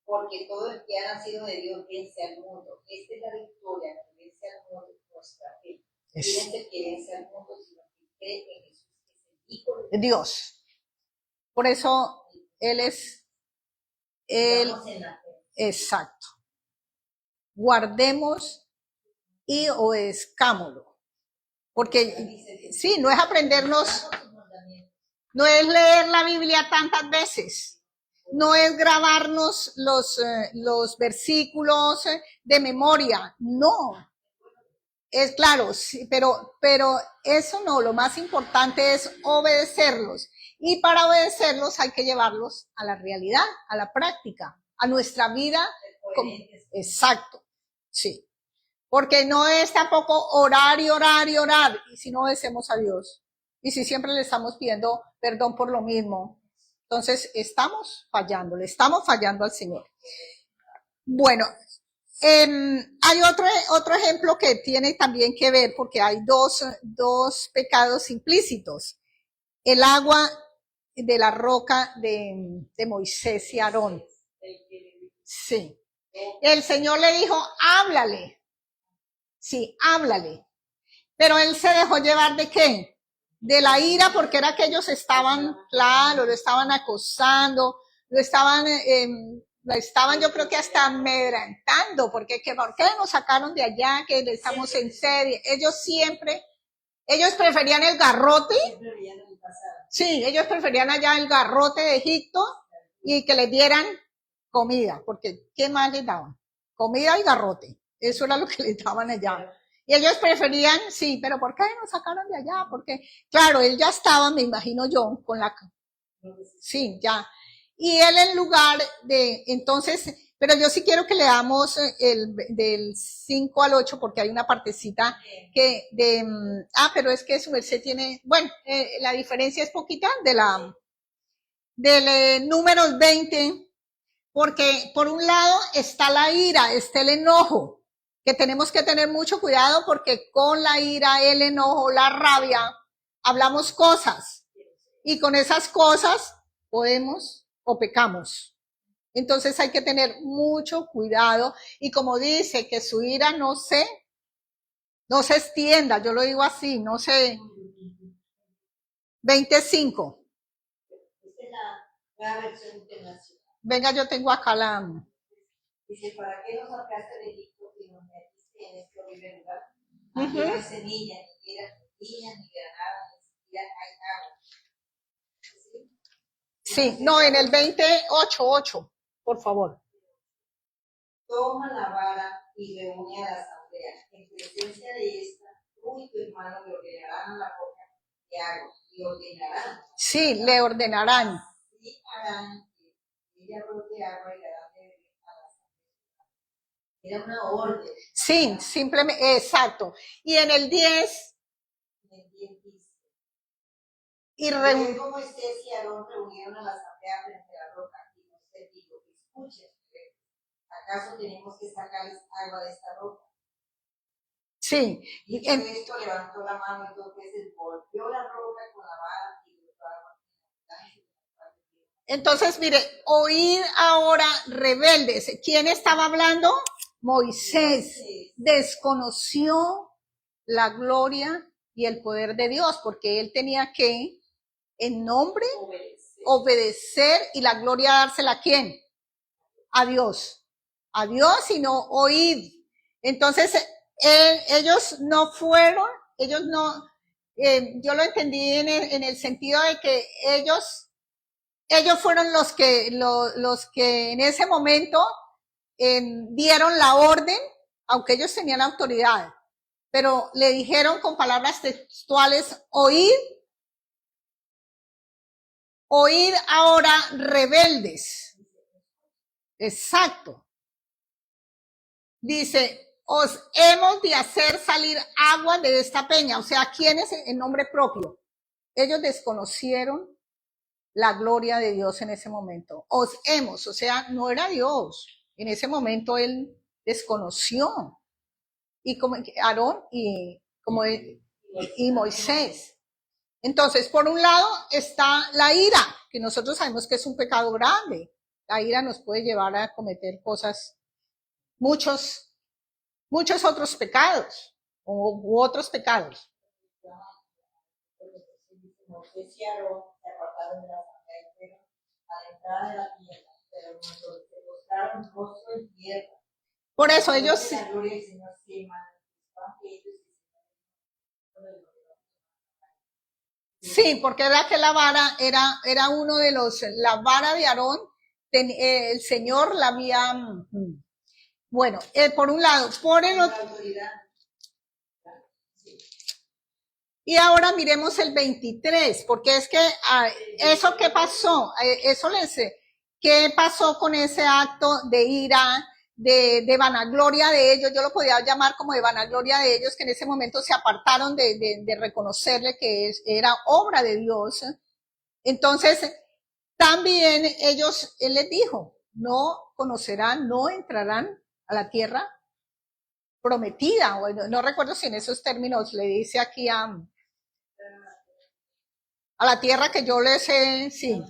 Porque todo el que ha nacido de Dios vence al mundo. Esta es la victoria que vence al mundo, nuestra fe. ¿Quién es el que vence al mundo sino que cree en Jesús, que es el Hijo de Dios? Por eso Él es exacto. Guardemos y obedezcámoslo. Porque sí, no es aprendernos, no es leer la Biblia tantas veces. No es grabarnos los versículos de memoria, no. Es claro, sí, pero eso no, lo más importante es obedecerlos. Y para obedecerlos hay que llevarlos a la realidad, a la práctica, a nuestra vida. Exacto, sí. Porque no es tampoco orar y orar y orar, y si no obedecemos a Dios. Y si siempre le estamos pidiendo perdón por lo mismo. Entonces, estamos fallando al Señor. Bueno, hay otro ejemplo que tiene también que ver, porque hay dos pecados implícitos. El agua de la roca de Moisés y Aarón. Sí. El Señor le dijo, háblale. Sí, háblale. Pero él se dejó llevar ¿de qué? De la ira, porque era que ellos estaban, claro, lo estaban acosando, lo estaban yo creo que hasta amedrantando, porque ¿por qué nos sacaron de allá? Que estamos en serie. Ellos preferían el garrote. Sí, ellos preferían allá el garrote de Egipto y que les dieran comida, porque ¿qué más les daban? Comida y garrote. Eso era lo que les daban allá. Y ellos preferían, sí, pero ¿por qué nos sacaron de allá? Porque, claro, él ya estaba, me imagino yo, con la... Sí, ya. Y él en lugar de, entonces, pero yo sí quiero que leamos del 5 al 8, porque hay una partecita que pero es que su merced tiene, bueno, la diferencia es poquita del números 20, porque por un lado está la ira, está el enojo, que tenemos que tener mucho cuidado porque con la ira, el enojo, la rabia, hablamos cosas Y con esas cosas podemos o pecamos. Entonces hay que tener mucho cuidado y como dice, que su ira no se extienda, yo lo digo así, no se... 25. Esta es la versión internacional. Venga, yo tengo acá la... Dice, ¿para qué nos sacaste de Egipto y nos metiste en este horrible lugar? Aquí no hay semilla, ni higueras, ni viñas, ni granada, ni siquiera hay agua. Sí, no, en el 28.8, por favor. Toma la vara y reúne a la asamblea. En presencia de esta, tú y tu hermano le ordenarán a la roca que hago, y ordenarán. Sí, le ordenarán. Y harán que ella brote agua y darán de beber a la asamblea. Era una orden. Sí, simplemente, exacto. Y en el 10, y luego Moisés y Aarón reunieron a la asamblea frente a la roca y Moisés dijo, escuchen, ¿acaso tenemos que sacarles agua de esta roca? Sí. Y esto levantó la mano y 2 veces golpeó la roca con la vara y brotó agua. Entonces, mire, oíd ahora rebeldes. ¿Quién estaba hablando? Moisés. Desconoció la gloria y el poder de Dios, porque él tenía que, en nombre, obedecer y la gloria dársela ¿a quién? A Dios. A Dios y no oíd. Entonces, ellos no fueron, ellos no, yo lo entendí en el sentido de que ellos fueron los que en ese momento dieron la orden, aunque ellos tenían autoridad, pero le dijeron con palabras textuales, oíd ahora rebeldes. Exacto. Dice, os hemos de hacer salir agua de esta peña. O sea, ¿quién es en nombre propio? Ellos desconocieron la gloria de Dios en ese momento. Os hemos, o sea, no era Dios. En ese momento él desconoció. Y como Aarón y Moisés. Entonces, por un lado está la ira, que nosotros sabemos que es un pecado grande. La ira nos puede llevar a cometer cosas, muchos otros pecados, u otros pecados. Moisés y Aarón se apartaron de la asamblea y fueron a la entrada de la tienda, pero cuando se postraron rostro en tierra. Por eso ellos... La gloria del Señor se manifestó ante ellos. Sí, porque era que la vara era uno de los, la vara de Aarón, el Señor la había, bueno, por un lado, por el otro. Y ahora miremos el 23, porque es que eso que pasó, ¿qué pasó con ese acto de ira, de vanagloria de ellos? Yo lo podía llamar como de vanagloria de ellos, que en ese momento se apartaron de reconocerle que era obra de Dios. Entonces, también él les dijo, no conocerán, no entrarán a la tierra prometida. Bueno, no recuerdo si en esos términos le dice aquí a la tierra que yo les he, sí.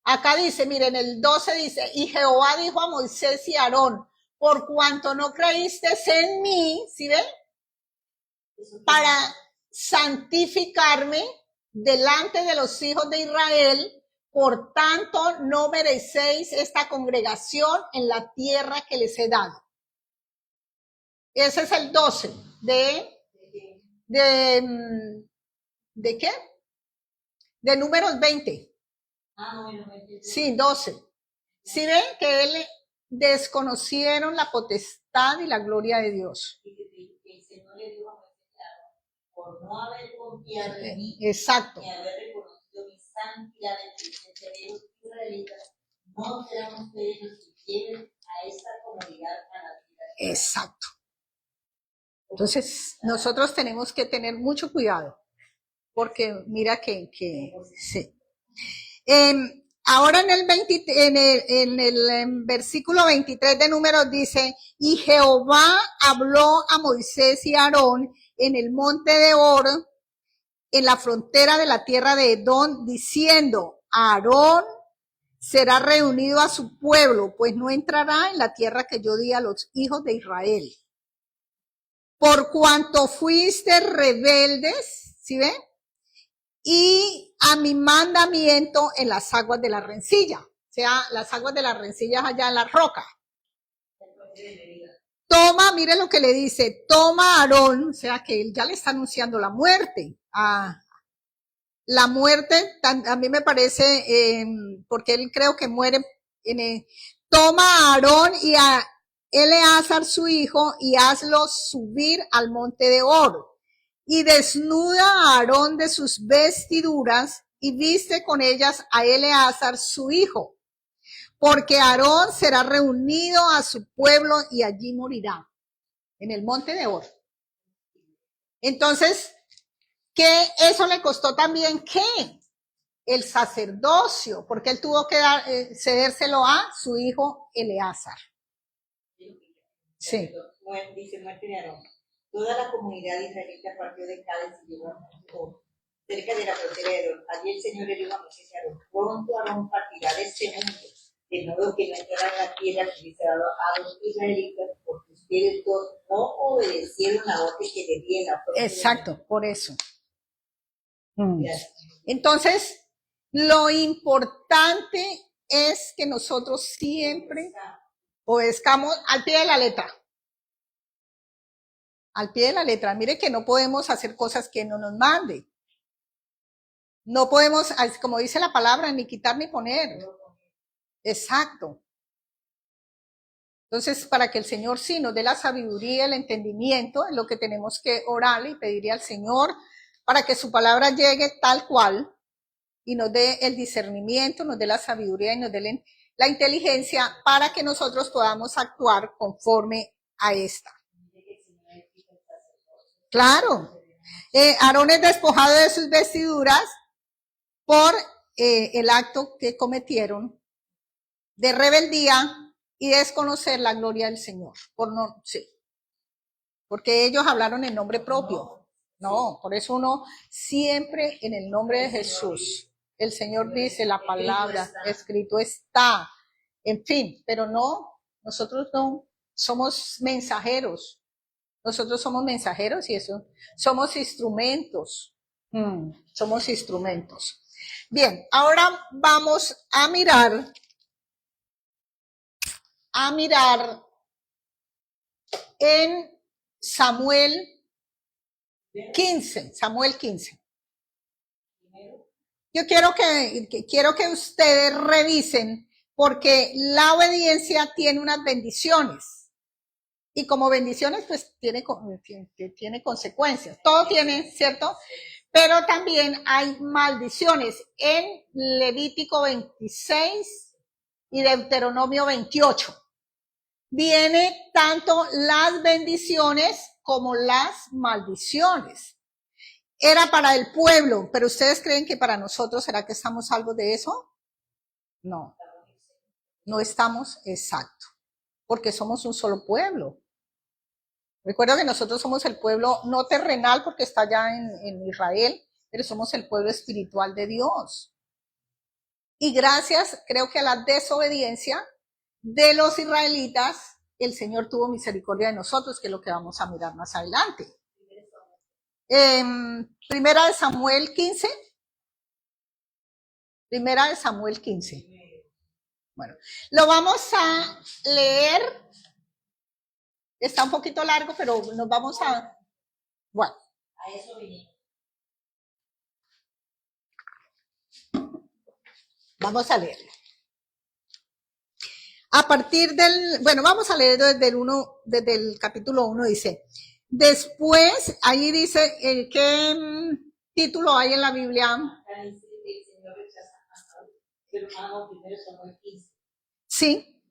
Acá dice, miren, el 12 dice, y Jehová dijo a Moisés y a Aarón, por cuanto no creísteis en mí, ¿sí ven? Para santificarme delante de los hijos de Israel, por tanto no merecéis esta congregación en la tierra que les he dado. Ese es el 12 ¿de qué? De Números 20. Sí, 12. ¿Sí ven que él desconocieron la potestad y la gloria de Dios? El Señor le dijo a Moisés, por no haber confiado en mí, exacto, ni haber reconocido mi santidad en presencia de los israelitas, no serán ustedes los que lleven a esta comunidad a la tierra. Exacto. Entonces, nosotros tenemos que tener mucho cuidado, porque mira que sí. Ahora en el versículo 23 de Números dice, y Jehová habló a Moisés y a Aarón en el monte de Hor, en la frontera de la tierra de Edom, diciendo: Aarón será reunido a su pueblo, pues no entrará en la tierra que yo di a los hijos de Israel. Por cuanto fuiste rebeldes, ¿sí ven? Y a mi mandamiento en las aguas de la rencilla. O sea, las aguas de la rencilla allá en la roca. Toma, mire lo que le dice, toma Aarón, o sea que él ya le está anunciando la muerte. La muerte, a mí me parece, porque él creo que muere, toma a Aarón y a Eleazar su hijo y hazlos subir al monte de Hor. Y desnuda a Aarón de sus vestiduras y viste con ellas a Eleazar su hijo. Porque Aarón será reunido a su pueblo y allí morirá, en el monte de Hor. Entonces, que eso le costó también, ¿qué? El sacerdocio, porque él tuvo que cedérselo a su hijo Eleazar. Sí. Dice, muerte de Aarón. Toda la comunidad israelita partió de Cádiz y llegó a Hor, cerca de la frontera de Edom. Allí el Señor le dijo a Moisés y Aarón: pronto Aarón partirá de este mundo, de modo que no entrará en la tierra que les ha dado a los israelitas, porque ustedes dos no obedecieron la orden que le di en la propia. Exacto, por eso. Entonces, lo importante es que nosotros siempre obedezcamos al pie de la letra. Al pie de la letra. Mire que no podemos hacer cosas que no nos mande. No podemos, como dice la palabra, ni quitar ni poner. Exacto. Entonces, para que el Señor sí nos dé la sabiduría, el entendimiento, es lo que tenemos que orarle y pedirle al Señor para que su palabra llegue tal cual y nos dé el discernimiento, nos dé la sabiduría y nos dé la inteligencia para que nosotros podamos actuar conforme a esta. Claro. Aarón es despojado de sus vestiduras por el acto que cometieron de rebeldía y desconocer la gloria del Señor. Porque ellos hablaron en nombre propio. No, por eso uno siempre en el nombre de Jesús. El Señor dice la palabra, escrito está. En fin, pero no, nosotros no somos mensajeros. Nosotros somos mensajeros y eso, somos instrumentos. Somos instrumentos. Bien, ahora vamos a mirar en Samuel 15. Yo quiero que ustedes revisen, porque la obediencia tiene unas bendiciones. Y como bendiciones, pues tiene consecuencias. Todo tiene, ¿cierto? Pero también hay maldiciones en Levítico 26 y Deuteronomio 28. Viene tanto las bendiciones como las maldiciones. Era para el pueblo, pero ¿ustedes creen que para nosotros será que estamos salvos de eso? No, no estamos, exacto, porque somos un solo pueblo. Recuerda que nosotros somos el pueblo no terrenal porque está allá en Israel, pero somos el pueblo espiritual de Dios. Y gracias, creo que a la desobediencia de los israelitas, el Señor tuvo misericordia de nosotros, que es lo que vamos a mirar más adelante. Primera de Samuel 15. Bueno, lo vamos a leer. Está un poquito largo, pero nos vamos a... Bueno. A eso vinimos. Vamos a leerlo. A partir vamos a leer desde el capítulo 1, dice, después, ahí dice, ¿qué título hay en la Biblia? Sí.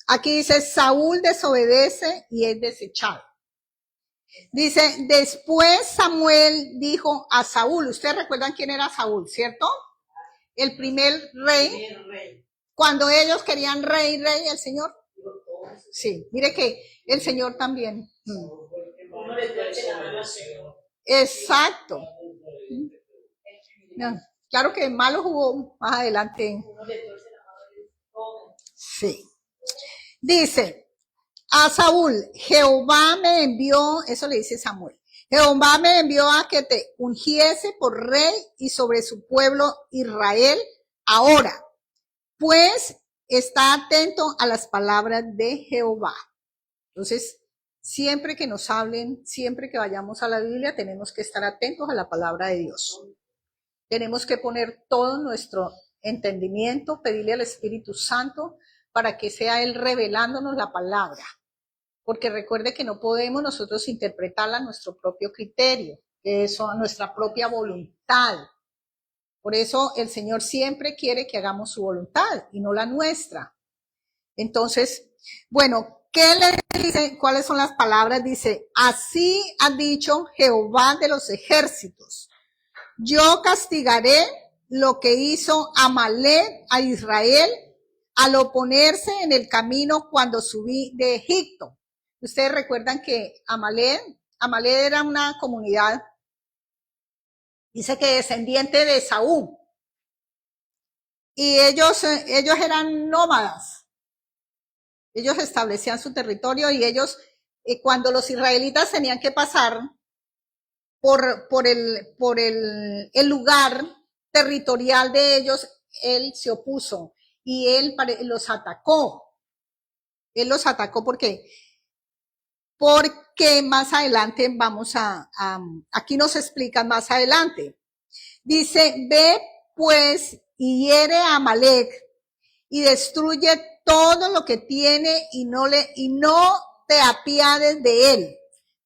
Aquí dice, Saúl desobedece y es desechado. Dice, después Samuel dijo a Saúl, ustedes recuerdan quién era Saúl, ¿cierto? El primer rey. Cuando ellos querían rey, el Señor. Sí, mire que el Señor también. Exacto. No, claro que malo jugó más adelante. Sí. Dice a Saúl, Jehová me envió, eso le dice Samuel, Jehová me envió a que te ungiese por rey y sobre su pueblo Israel ahora. Pues está atento a las palabras de Jehová. Entonces, siempre que nos hablen, siempre que vayamos a la Biblia, tenemos que estar atentos a la palabra de Dios. Tenemos que poner todo nuestro entendimiento, pedirle al Espíritu Santo para que sea Él revelándonos la palabra. Porque recuerde que no podemos nosotros interpretarla a nuestro propio criterio, eso a nuestra propia voluntad. Por eso el Señor siempre quiere que hagamos su voluntad y no la nuestra. Entonces, bueno, ¿qué le dice? ¿Cuáles son las palabras? Dice, así ha dicho Jehová de los ejércitos. Yo castigaré lo que hizo Amalek a Israel al oponerse en el camino cuando subí de Egipto. Ustedes recuerdan que Amalek era una comunidad, dice que descendiente de Saúl. Y ellos eran nómadas. Ellos establecían su territorio y ellos, cuando los israelitas tenían que pasar por el lugar territorial de ellos, él se opuso y él los atacó. Él los atacó porque más adelante vamos aquí nos explican más adelante. Dice, ve pues y hiere a Amalek y destruye todo lo que tiene y no te apiades de él.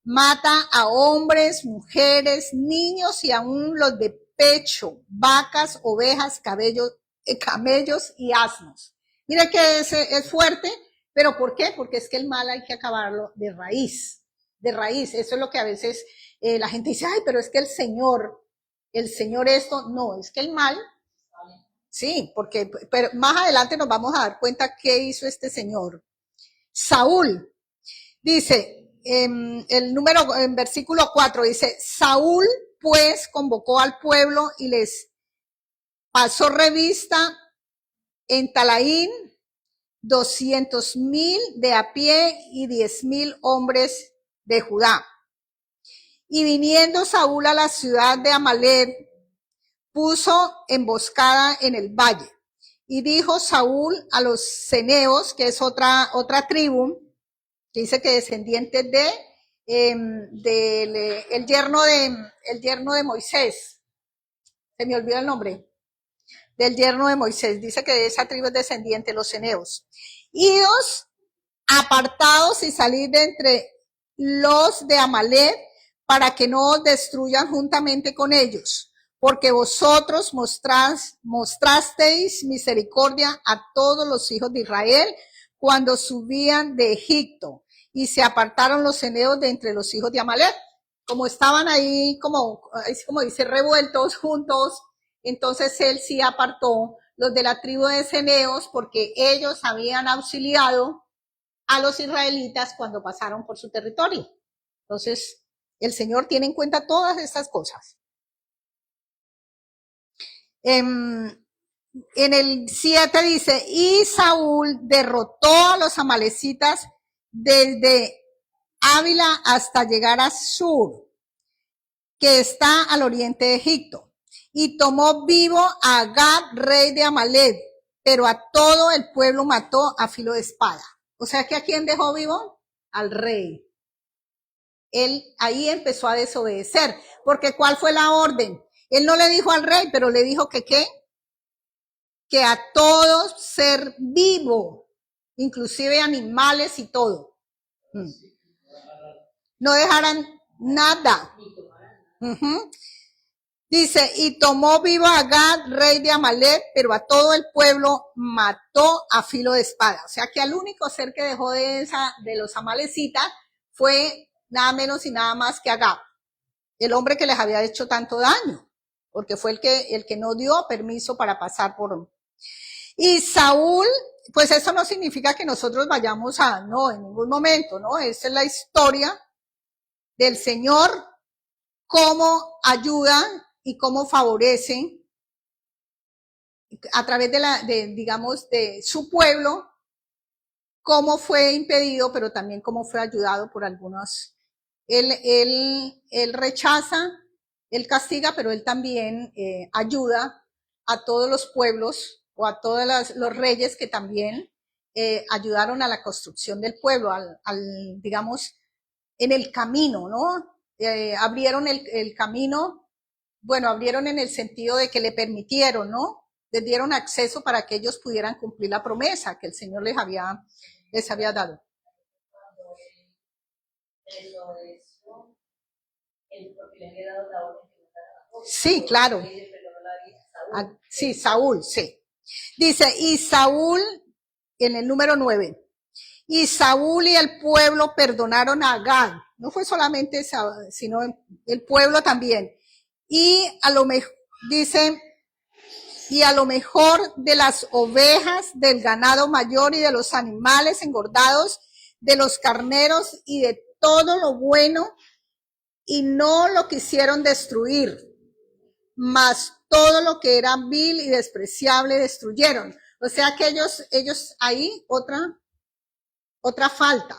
Mata a hombres, mujeres, niños y aún los de pecho, vacas, ovejas, camellos y asnos. Mira que es fuerte, pero ¿por qué? Porque es que el mal hay que acabarlo de raíz, de raíz. Eso es lo que a veces la gente dice, ay, pero es que el Señor esto, no, es que el mal, sí, pero más adelante nos vamos a dar cuenta qué hizo este señor. Saúl, dice, en versículo 4, dice, Saúl pues convocó al pueblo y les pasó revista en Talaín 200,000 de a pie y 10,000 hombres de Judá. Y viniendo Saúl a la ciudad de Amalek, puso emboscada en el valle. Y dijo Saúl a los ceneos, que es otra tribu, que dice que descendientes el yerno de Moisés, se me olvida el nombre, del yerno de Moisés, dice que de esa tribu es descendiente, los ceneos. Idos apartados y salir de entre los de Amalek, para que no os destruyan juntamente con ellos, porque vosotros mostrasteis misericordia a todos los hijos de Israel cuando subían de Egipto, y se apartaron los ceneos de entre los hijos de Amalek. Como estaban ahí, como dice, revueltos juntos, entonces él sí apartó los de la tribu de ceneos, porque ellos habían auxiliado a los israelitas cuando pasaron por su territorio. Entonces, el Señor tiene en cuenta todas estas cosas. En el 7 dice, y Saúl derrotó a los amalecitas desde Ávila hasta llegar a Sur, que está al oriente de Egipto, y tomó vivo a Agag, rey de Amalek, pero a todo el pueblo mató a filo de espada. O sea que ¿a quién dejó vivo? Al rey. Él ahí empezó a desobedecer, porque ¿cuál fue la orden? Él no le dijo al rey, pero le dijo que ¿qué? Que a todo ser vivo, inclusive animales y todo, no dejaran nada. Dice, y tomó vivo a Agag, rey de Amalek, pero a todo el pueblo mató a filo de espada. O sea que al único ser que dejó de los amalecitas fue nada menos y nada más que Agag, el hombre que les había hecho tanto daño, porque fue el que no dio permiso para pasar por. Y Saúl, pues eso no significa que nosotros vayamos no, en ningún momento, ¿no? Esa es la historia del Señor cómo ayudan y cómo favorecen a través digamos, de su pueblo, cómo fue impedido, pero también cómo fue ayudado por algunos. Él rechaza, él castiga, pero él también ayuda a todos los pueblos o a todos los reyes que también ayudaron a la construcción del pueblo, digamos, en el camino, ¿no? Abrieron el camino, bueno, abrieron en el sentido de que le permitieron, ¿no? Les dieron acceso para que ellos pudieran cumplir la promesa que el Señor les había dado. Sí, claro. Sí, Saúl, sí. Dice, y Saúl, en el número 9, y Saúl y el pueblo perdonaron a Agag. No fue solamente Saúl, sino el pueblo también. Y a lo mejor, dice, y a lo mejor de las ovejas, del ganado mayor y de los animales engordados, de los carneros y de todo lo bueno, y no lo quisieron destruir, mas todo lo que era vil y despreciable destruyeron. O sea que ellos ahí otra falta,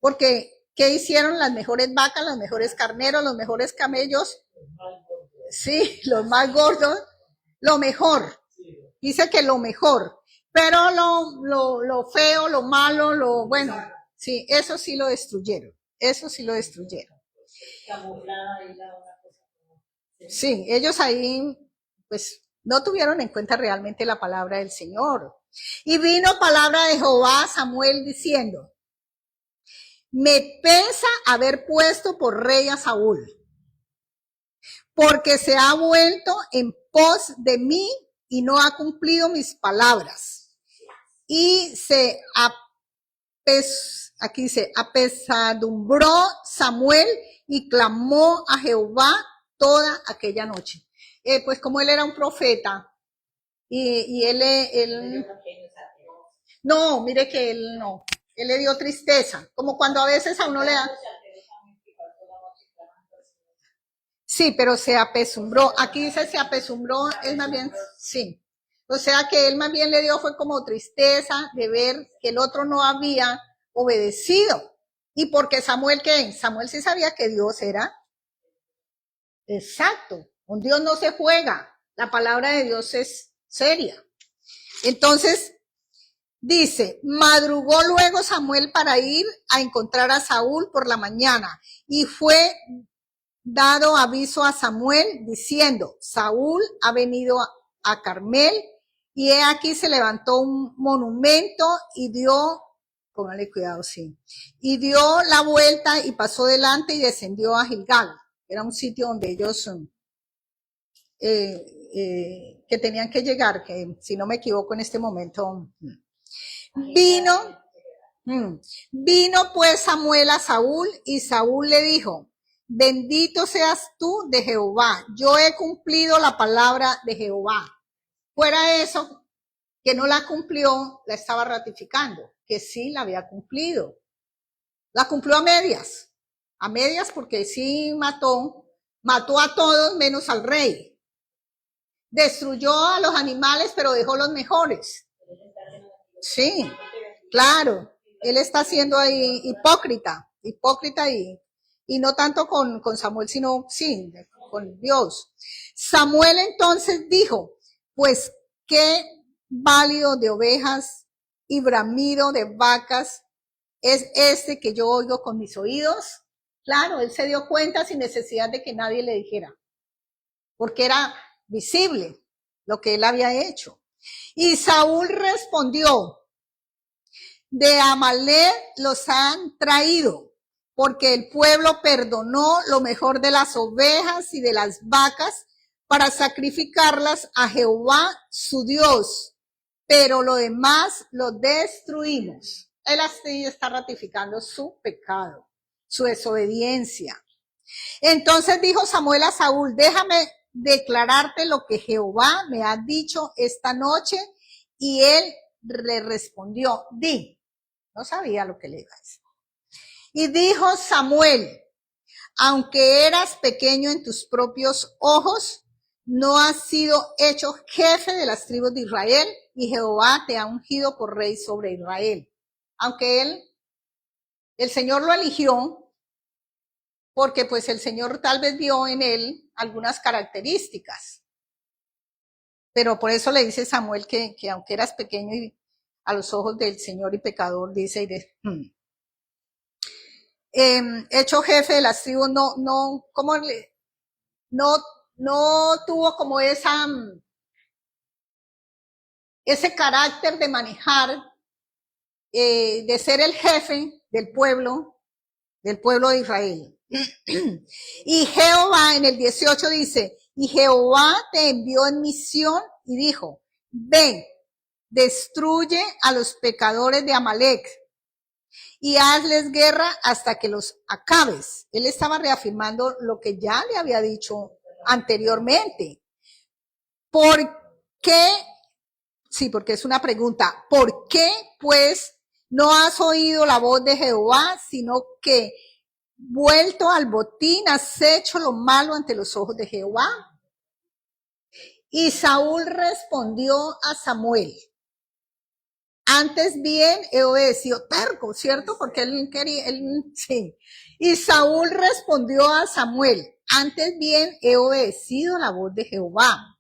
porque ¿qué hicieron? Las mejores vacas, los mejores carneros, los mejores camellos, sí, los más gordos, lo mejor, dice que lo mejor, pero lo feo, lo malo, lo bueno, sí, eso sí lo destruyeron. Sí, ellos ahí, pues, no tuvieron en cuenta realmente la palabra del Señor. Y vino palabra de Jehová a Samuel diciendo, me pesa haber puesto por rey a Saúl, porque se ha vuelto en pos de mí y no ha cumplido mis palabras. Y aquí dice, apesadumbró Samuel y clamó a Jehová toda aquella noche. Pues como él era un profeta y él no, mire que él no, él le dio tristeza, como cuando a veces a uno le da. Sí, pero se apesumbró. Aquí dice se apesumbró, es más bien, sí. O sea que él más bien le dio fue como tristeza de ver que el otro no había obedecido. Y porque Samuel, ¿qué? Samuel sí sabía que Dios era. Exacto. Con Dios no se juega. La palabra de Dios es seria. Entonces, dice, madrugó luego Samuel para ir a encontrar a Saúl por la mañana. Y fue dado aviso a Samuel diciendo, Saúl ha venido a Carmel y he aquí se levantó un monumento y dio, póngale cuidado, sí, y dio la vuelta y pasó delante y descendió a Gilgal. Era un sitio donde ellos que tenían que llegar, que si no me equivoco en este momento, vino pues Samuel a Saúl y Saúl le dijo, bendito seas tú de Jehová, yo he cumplido la palabra de Jehová. Fuera eso, que no la cumplió, la estaba ratificando, que sí la había cumplido. La cumplió a medias porque sí mató a todos menos al rey. Destruyó a los animales, pero dejó los mejores. Sí, claro, él está siendo ahí hipócrita y no tanto con Samuel, sino sí, con Dios. Samuel entonces dijo, pues qué válido de ovejas y bramido de vacas es este que yo oigo con mis oídos. Claro, él se dio cuenta sin necesidad de que nadie le dijera, porque era visible lo que él había hecho. Y Saúl respondió, de Amalek los han traído, porque el pueblo perdonó lo mejor de las ovejas y de las vacas para sacrificarlas a Jehová su Dios, pero lo demás lo destruimos. Él así está ratificando su pecado, su desobediencia. Entonces dijo Samuel a Saúl, déjame declararte lo que Jehová me ha dicho esta noche. Y él le respondió, di. No sabía lo que le iba a decir. Y dijo Samuel, aunque eras pequeño en tus propios ojos, no has sido hecho jefe de las tribus de Israel, y Jehová te ha ungido por rey sobre Israel. Aunque el Señor lo eligió, porque pues el Señor tal vez vio en él algunas características. Pero por eso le dice Samuel que aunque eras pequeño y a los ojos del Señor y pecador, dice, hecho jefe de las tribus, no tuvo como ese carácter de manejar, de ser el jefe del pueblo de Israel. Y Jehová en el 18 dice, y Jehová te envió en misión y dijo, ven, destruye a los pecadores de Amalec y hazles guerra hasta que los acabes. Él estaba reafirmando lo que ya le había dicho anteriormente. ¿Por qué? Sí, porque es una pregunta. ¿Por qué, pues, no has oído la voz de Jehová, sino que, vuelto al botín, has hecho lo malo ante los ojos de Jehová? Y Saúl respondió a Samuel, antes bien he obedecido, terco, ¿cierto? Porque él quería, sí. Y Saúl respondió a Samuel, antes bien he obedecido la voz de Jehová.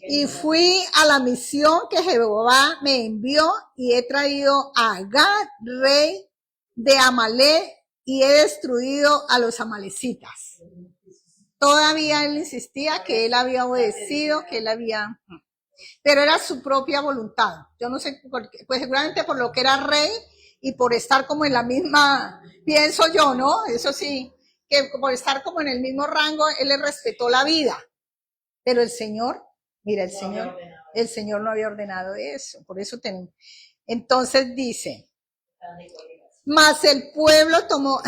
Y fui a la misión que Jehová me envió y he traído a Agag, rey de Amalec, y he destruido a los amalecitas. Todavía él insistía que él había obedecido, que él había... Pero era su propia voluntad. Yo no sé por qué, pues seguramente por lo que era rey y por estar como en la misma, pienso yo, ¿no? Eso sí, que por estar como en el mismo rango, él le respetó la vida. Pero el Señor, mira, el Señor no había ordenado eso. Por eso tenemos. Entonces dice, mas el pueblo tomó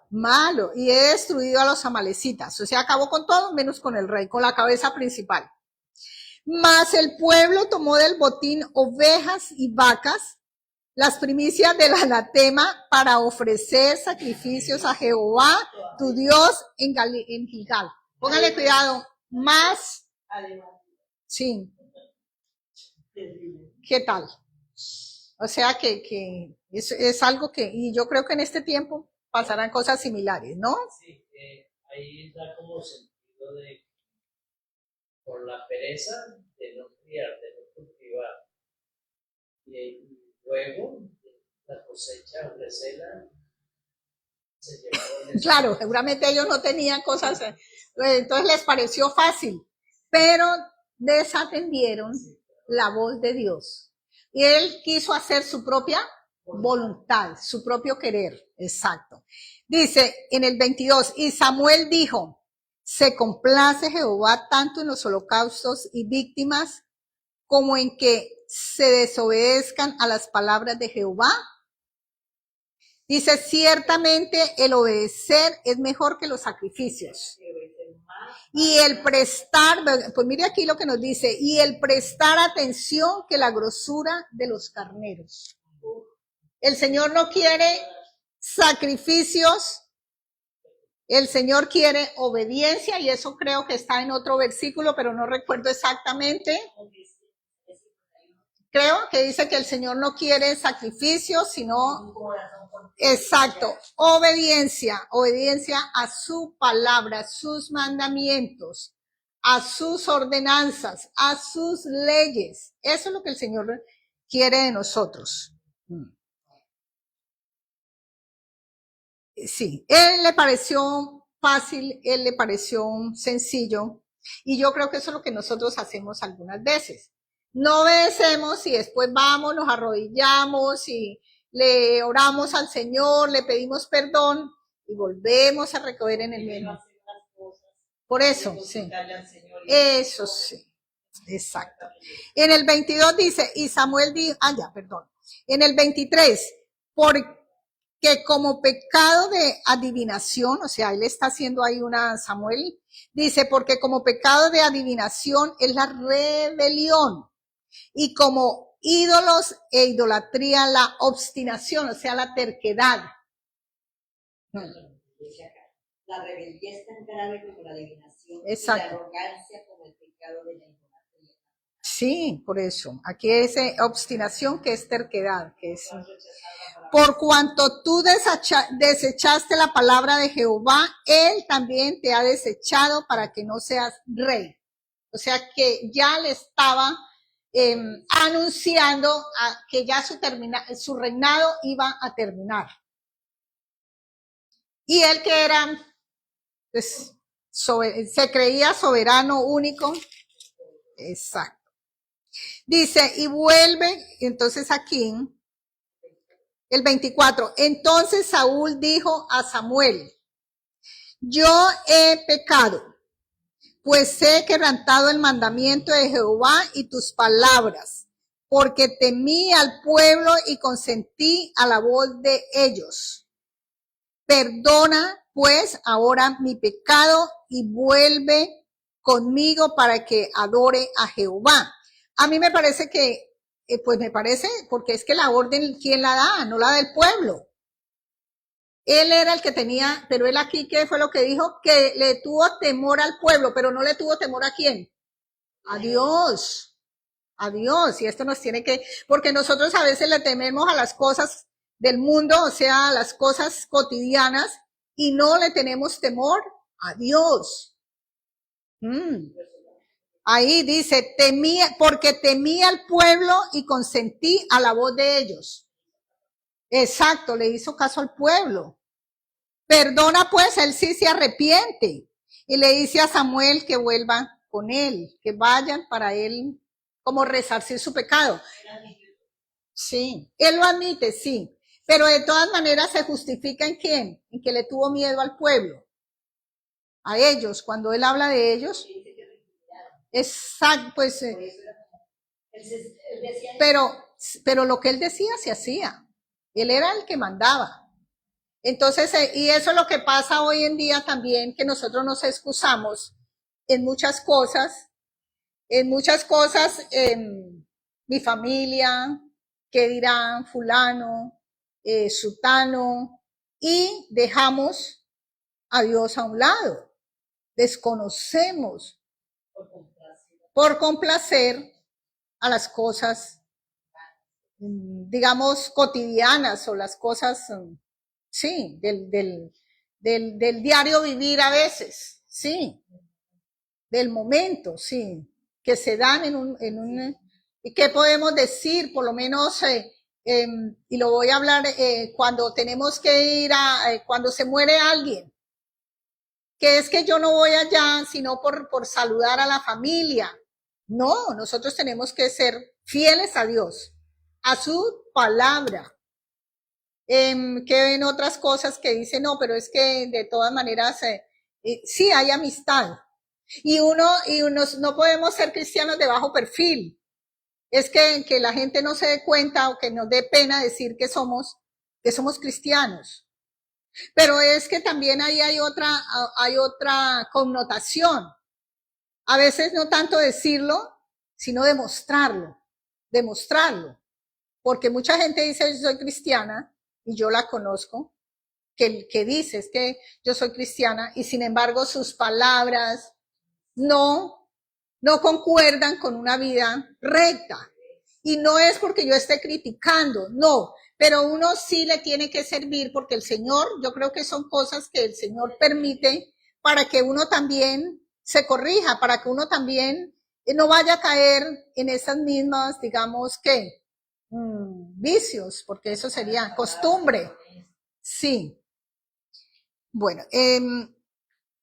malo y he destruido a los amalecitas. O sea, acabó con todo menos con el rey, con la cabeza principal. Mas el pueblo tomó del botín ovejas y vacas, las primicias del anatema, para ofrecer sacrificios a Jehová, tu Dios, en Gilgal. Póngale cuidado, más, sí, ¿qué tal? O sea que es algo que, y yo creo que en este tiempo pasarán cosas similares, ¿no? Sí, ahí da como sentido de, por la pereza de no criar, de no cultivar, y luego la cosecha, recela, se llevaron. Claro, seguramente ellos no tenían cosas, entonces les pareció fácil, pero desatendieron la voz de Dios. Y él quiso hacer su propia voluntad, su propio querer, exacto. Dice en el 22, y Samuel dijo, se complace Jehová tanto en los holocaustos y víctimas como en que se desobedezcan a las palabras de Jehová. Dice, ciertamente el obedecer es mejor que los sacrificios. Y el prestar, pues mire aquí lo que nos dice, y el prestar atención que la grosura de los carneros. El Señor no quiere sacrificios, el Señor quiere obediencia, y eso creo que está en otro versículo, pero no recuerdo exactamente. Creo que dice que el Señor no quiere sacrificios, sino, exacto, obediencia a su palabra, a sus mandamientos, a sus ordenanzas, a sus leyes. Eso es lo que el Señor quiere de nosotros. Sí, él le pareció fácil, él le pareció sencillo, y yo creo que eso es lo que nosotros hacemos algunas veces. No obedecemos y después vamos, nos arrodillamos y le oramos al Señor, le pedimos perdón y volvemos a recoger en el mismo. Por eso, sí. Eso sí, exacto. En el 22 dice, y Samuel dijo, En el 23, porque como pecado de adivinación, o sea, él está haciendo ahí Samuel dice, porque como pecado de adivinación es la rebelión, y como ídolos e idolatría la obstinación, o sea, la terquedad. Dice acá, la rebeldía es tan grave como la adivinación y Exacto. la arrogancia como el pecado de la idolatría. Sí, por eso. Aquí es obstinación, que es terquedad, que es... Por cuanto tú desechaste la palabra de Jehová, él también te ha desechado para que no seas rey. O sea que ya le estaba anunciando que ya su reinado iba a terminar. Y él, que era, pues, se creía soberano único. Exacto. Dice, y vuelve, entonces aquí, el 24, entonces Saúl dijo a Samuel, yo he pecado, pues he quebrantado el mandamiento de Jehová y tus palabras, porque temí al pueblo y consentí a la voz de ellos. Perdona pues ahora mi pecado y vuelve conmigo para que adore a Jehová. A mí me parece que, pues me parece, porque es que la orden, ¿quién la da? No la da el pueblo. Él era el que tenía, pero él aquí, ¿qué fue lo que dijo? Que le tuvo temor al pueblo, pero no le tuvo temor ¿a quién? A Dios. A Dios. Y esto nos tiene que, porque nosotros a veces le tememos a las cosas del mundo, o sea, a las cosas cotidianas, y no le tenemos temor a Dios. Ahí dice, porque temía al pueblo y consentí a la voz de ellos. Exacto, le hizo caso al pueblo. Perdona pues, él sí se arrepiente. Y le dice a Samuel que vuelva con él, que vayan para él como resarcir su pecado. Sí, él lo admite, sí. Pero de todas maneras se justifica ¿en quién? En que le tuvo miedo al pueblo. A ellos, cuando él habla de ellos. Exacto, pues. Pero lo que él decía se hacía. Él era el que mandaba. Entonces, y eso es lo que pasa hoy en día también, que nosotros nos excusamos en muchas cosas, mi familia, qué dirán fulano, sutano, y dejamos a Dios a un lado, desconocemos por complacer a las cosas, digamos, cotidianas o las cosas, sí, del diario vivir a veces, sí, del momento, sí, que se dan en un ¿y qué podemos decir? Por lo menos, y lo voy a hablar cuando tenemos que ir cuando se muere alguien, que es que yo no voy allá sino por saludar a la familia. No, nosotros tenemos que ser fieles a Dios, a su palabra. Que ven otras cosas que dicen, no, pero es que de todas maneras sí hay amistad. Y unos no podemos ser cristianos de bajo perfil. Es que la gente no se dé cuenta o que nos dé pena decir que somos cristianos. Pero es que también ahí hay otra connotación. A veces no tanto decirlo, sino demostrarlo. Porque mucha gente dice, yo soy cristiana, y yo la conozco, que dice, es que yo soy cristiana, y sin embargo sus palabras no concuerdan con una vida recta. Y no es porque yo esté criticando, no, pero uno sí le tiene que servir porque el Señor, yo creo que son cosas que el Señor permite para que uno también se corrija, para que uno también no vaya a caer en esas mismas, digamos que, vicios, porque eso sería costumbre. Sí. Bueno,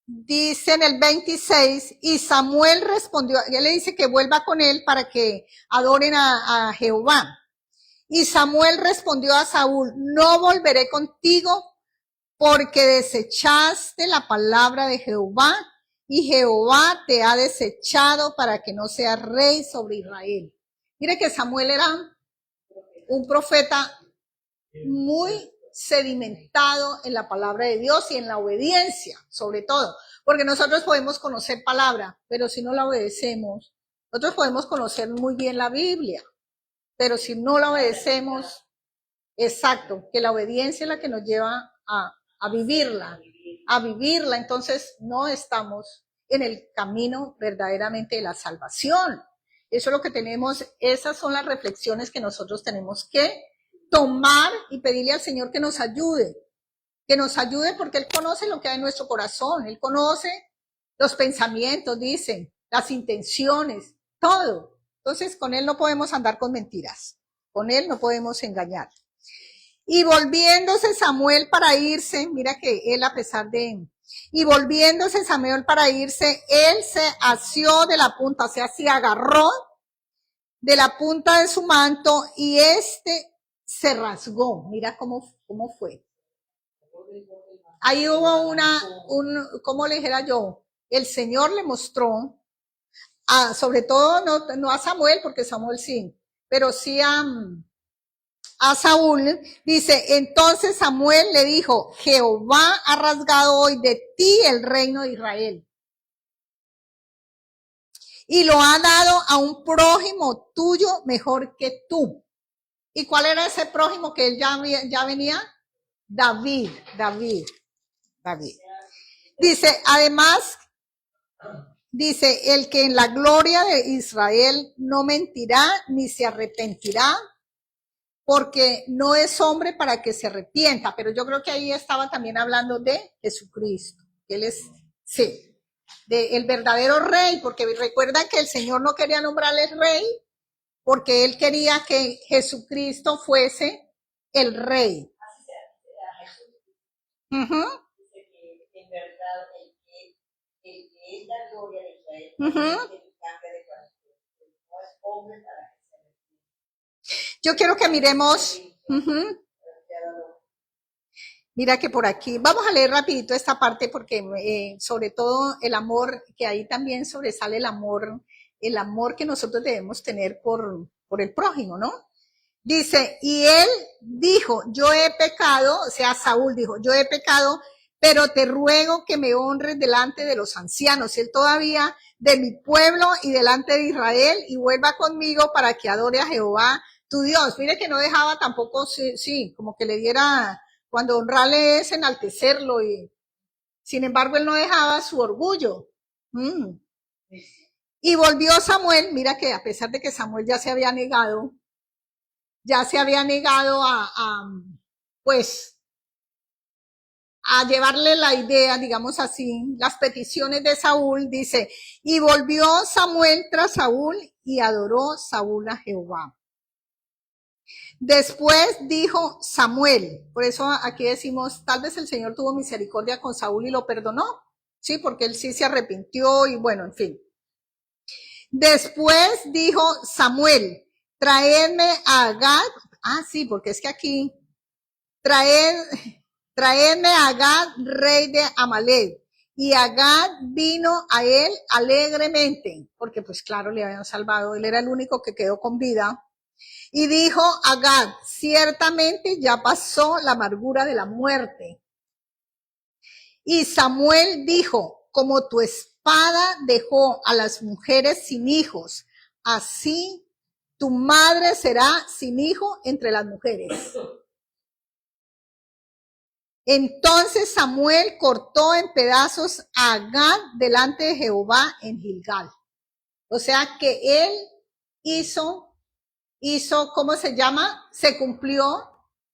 dice en el 26, y Samuel respondió, él le dice que vuelva con él para que adoren a Jehová. Y Samuel respondió a Saúl, no volveré contigo porque desechaste la palabra de Jehová y Jehová te ha desechado para que no seas rey sobre Israel. Mire que Samuel era un profeta muy sedimentado en la palabra de Dios y en la obediencia, sobre todo, porque nosotros podemos conocer palabra, pero si no la obedecemos, nosotros podemos conocer muy bien la Biblia, pero si no la obedecemos, exacto, que la obediencia es la que nos lleva a a vivirla, entonces no estamos en el camino verdaderamente de la salvación. Eso es lo que tenemos, esas son las reflexiones que nosotros tenemos que tomar y pedirle al Señor que nos ayude porque Él conoce lo que hay en nuestro corazón, Él conoce los pensamientos, dice, las intenciones, todo. Entonces con Él no podemos andar con mentiras, con Él no podemos engañar. Y volviéndose Samuel para irse, mira que él a pesar de... Y volviéndose Samuel para irse, él se asió de la punta, o sea, se agarró de la punta de su manto y se rasgó. Mira cómo fue. Ahí hubo ¿cómo le dijera yo? El Señor le mostró, sobre todo no a Samuel, porque Samuel sí, pero sí a Saúl, dice, entonces Samuel le dijo, Jehová ha rasgado hoy de ti el reino de Israel y lo ha dado a un prójimo tuyo mejor que tú. ¿Y cuál era ese prójimo que él ya venía? David. Dice, además, dice, el que en la gloria de Israel no mentirá ni se arrepentirá, porque no es hombre para que se arrepienta, pero yo creo que ahí estaba también hablando de Jesucristo. Él es, sí, el verdadero rey, porque recuerdan que el Señor no quería nombrarle rey, porque Él quería que Jesucristo fuese el rey. Dice que en verdad el que es la gloria de Israel, no cambia de corazón, no es hombre para que se arrepienta. Yo quiero que miremos, mira que por aquí, vamos a leer rapidito esta parte porque sobre todo el amor, que ahí también sobresale el amor que nosotros debemos tener por el prójimo, ¿no? Dice, y él dijo, yo he pecado, o sea, Saúl dijo, yo he pecado, pero te ruego que me honres delante de los ancianos, él todavía de mi pueblo y delante de Israel, y vuelva conmigo para que adore a Jehová tu Dios. Mire que no dejaba tampoco, sí, como que le diera, cuando honrarle es enaltecerlo, y sin embargo él no dejaba su orgullo. Y volvió Samuel, mira que a pesar de que Samuel ya se había negado pues, a llevarle la idea, digamos así, las peticiones de Saúl, dice, y volvió Samuel tras Saúl y adoró Saúl a Jehová. Después dijo Samuel, por eso aquí decimos, tal vez el Señor tuvo misericordia con Saúl y lo perdonó, sí, porque él sí se arrepintió y bueno, en fin. Después dijo Samuel, traedme a Agag, sí, porque es que aquí, traedme a Agag, rey de Amalek. Y Agag vino a él alegremente, porque pues claro, le habían salvado, él era el único que quedó con vida. Y dijo Agag, ciertamente ya pasó la amargura de la muerte. Y Samuel dijo, como tu espada dejó a las mujeres sin hijos, así tu madre será sin hijo entre las mujeres. Entonces Samuel cortó en pedazos a Agag delante de Jehová en Gilgal. O sea que él hizo, ¿cómo se llama? Se cumplió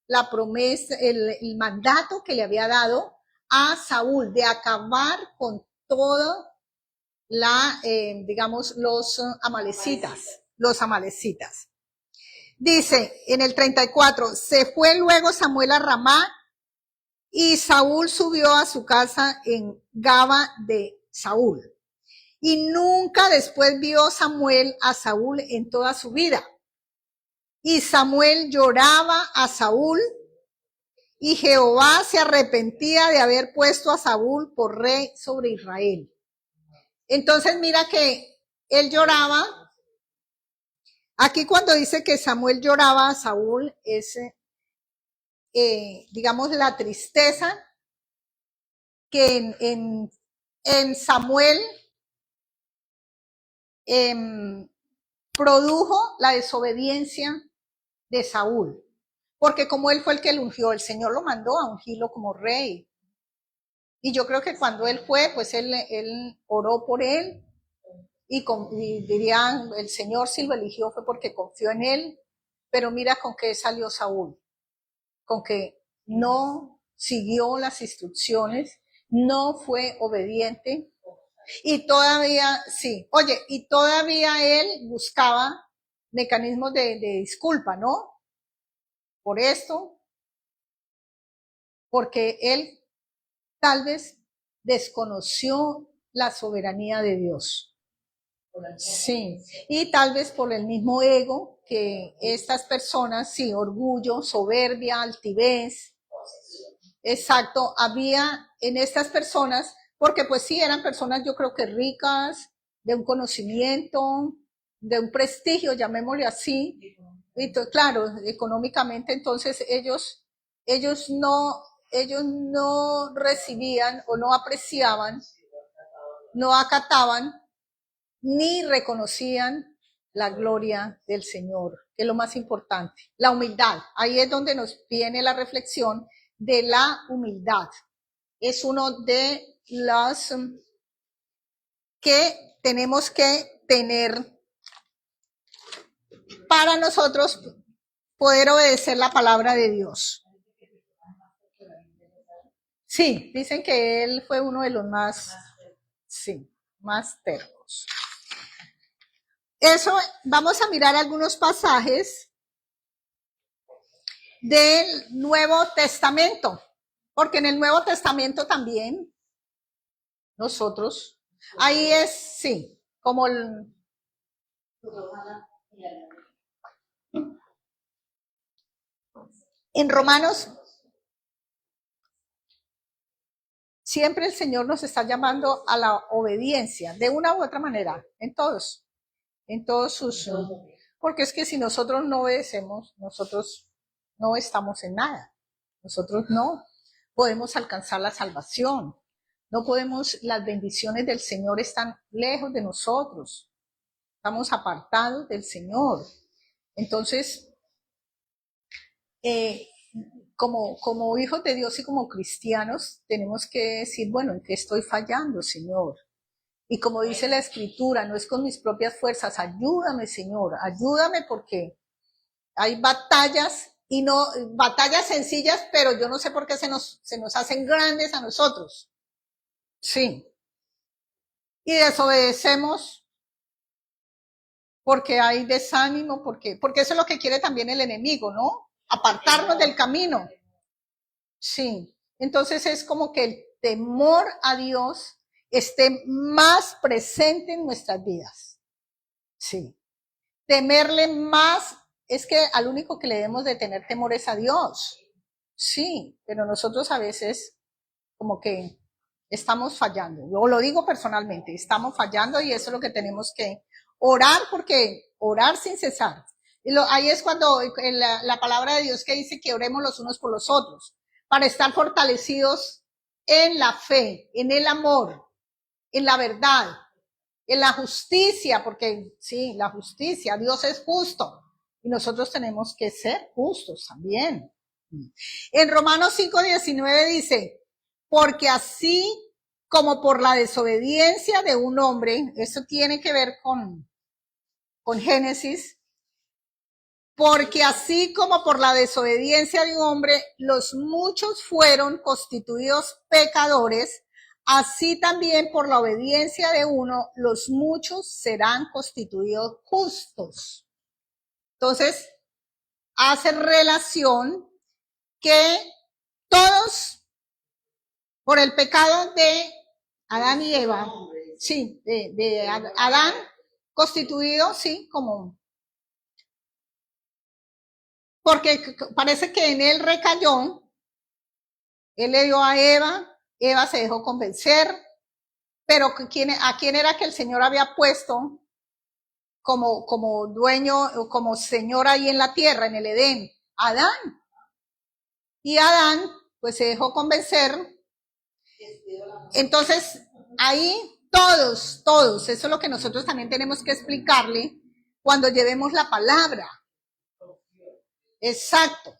la promesa, el mandato que le había dado a Saúl de acabar con todo digamos, los amalecitas. Dice en el 34, se fue luego Samuel a Ramá y Saúl subió a su casa en Gaba de Saúl. Y nunca después vio Samuel a Saúl en toda su vida. Y Samuel lloraba a Saúl y Jehová se arrepentía de haber puesto a Saúl por rey sobre Israel. Entonces mira que él lloraba. Aquí cuando dice que Samuel lloraba a Saúl es, digamos, la tristeza que en Samuel produjo la desobediencia de Saúl. Porque como él fue el que lo ungió, el Señor lo mandó a ungirlo como rey. Y yo creo que cuando él fue, pues él oró por él y dirían, el Señor si lo eligió fue porque confió en él, pero mira con qué salió Saúl, con que no siguió las instrucciones, no fue obediente y todavía, sí, oye, y todavía él buscaba mecanismos de disculpa, ¿no? Por esto, porque él tal vez desconoció la soberanía de Dios. Sí, y tal vez por el mismo ego que estas personas, sí, orgullo, soberbia, altivez, exacto, había en estas personas, porque pues sí, eran personas yo creo que ricas, de un conocimiento, de un prestigio, llamémosle así, y claro, económicamente, entonces ellos no recibían o no apreciaban, no acataban, ni reconocían la gloria del Señor, que es lo más importante. La humildad, ahí es donde nos viene la reflexión de la humildad. Es uno de los que tenemos que tener para nosotros poder obedecer la palabra de Dios. Sí, dicen que él fue uno de los más, sí, más tercos. Eso, vamos a mirar algunos pasajes del Nuevo Testamento, porque en el Nuevo Testamento también nosotros, ahí es, sí, como en Romanos, siempre el Señor nos está llamando a la obediencia, de una u otra manera, en todos sus, porque es que si nosotros no obedecemos, nosotros no estamos en nada, nosotros no podemos alcanzar la salvación, no podemos, las bendiciones del Señor están lejos de nosotros, estamos apartados del Señor. Entonces, como hijos de Dios y como cristianos, tenemos que decir, bueno, ¿en qué estoy fallando, Señor? Y como dice la Escritura, no es con mis propias fuerzas, ayúdame, Señor, ayúdame porque hay batallas y no, batallas sencillas, pero yo no sé por qué se nos hacen grandes a nosotros. Sí. Y desobedecemos porque hay desánimo, porque eso es lo que quiere también el enemigo, ¿no? Apartarnos del camino. Sí. Entonces es como que el temor a Dios esté más presente en nuestras vidas. Sí. Temerle más, es que al único que le debemos de tener temor es a Dios. Sí, pero nosotros a veces como que estamos fallando. Yo lo digo personalmente, estamos fallando y eso es lo que tenemos que orar, porque orar sin cesar. Ahí es cuando la palabra de Dios que dice que oremos los unos por los otros, para estar fortalecidos en la fe, en el amor, en la verdad, en la justicia, porque sí, la justicia, Dios es justo y nosotros tenemos que ser justos también. En Romanos 5:19 dice, porque así como por la desobediencia de un hombre, esto tiene que ver con Génesis, porque así como por la desobediencia de un hombre, los muchos fueron constituidos pecadores, así también por la obediencia de uno, los muchos serán constituidos justos. Entonces, hace relación que todos, por el pecado de Adán y Eva, sí, de Adán, constituido, sí, como, porque parece que en él recayó, él le dio a Eva, Eva se dejó convencer, pero ¿a quién era que el Señor había puesto como dueño o como señor ahí en la tierra, en el Edén? Adán. Y Adán, pues se dejó convencer. Entonces, ahí todos, eso es lo que nosotros también tenemos que explicarle cuando llevemos la palabra. Exacto.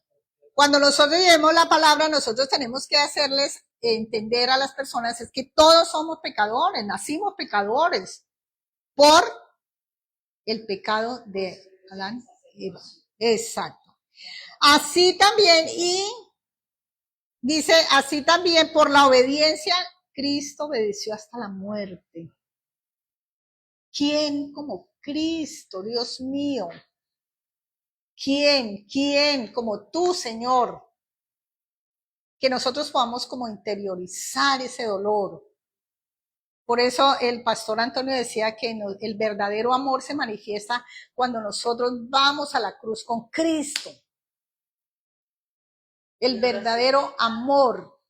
Cuando nosotros llevemos la palabra, nosotros tenemos que hacerles entender a las personas es que todos somos pecadores, nacimos pecadores por el pecado de Adán y Eva. Exacto. Así también, y dice, así también por la obediencia, Cristo obedeció hasta la muerte. ¿Quién como Cristo, Dios mío? ¿Quién como tú, Señor? Que nosotros podamos como interiorizar ese dolor. Por eso el pastor Antonio decía que el verdadero amor se manifiesta cuando nosotros vamos a la cruz con Cristo. El verdadero amor.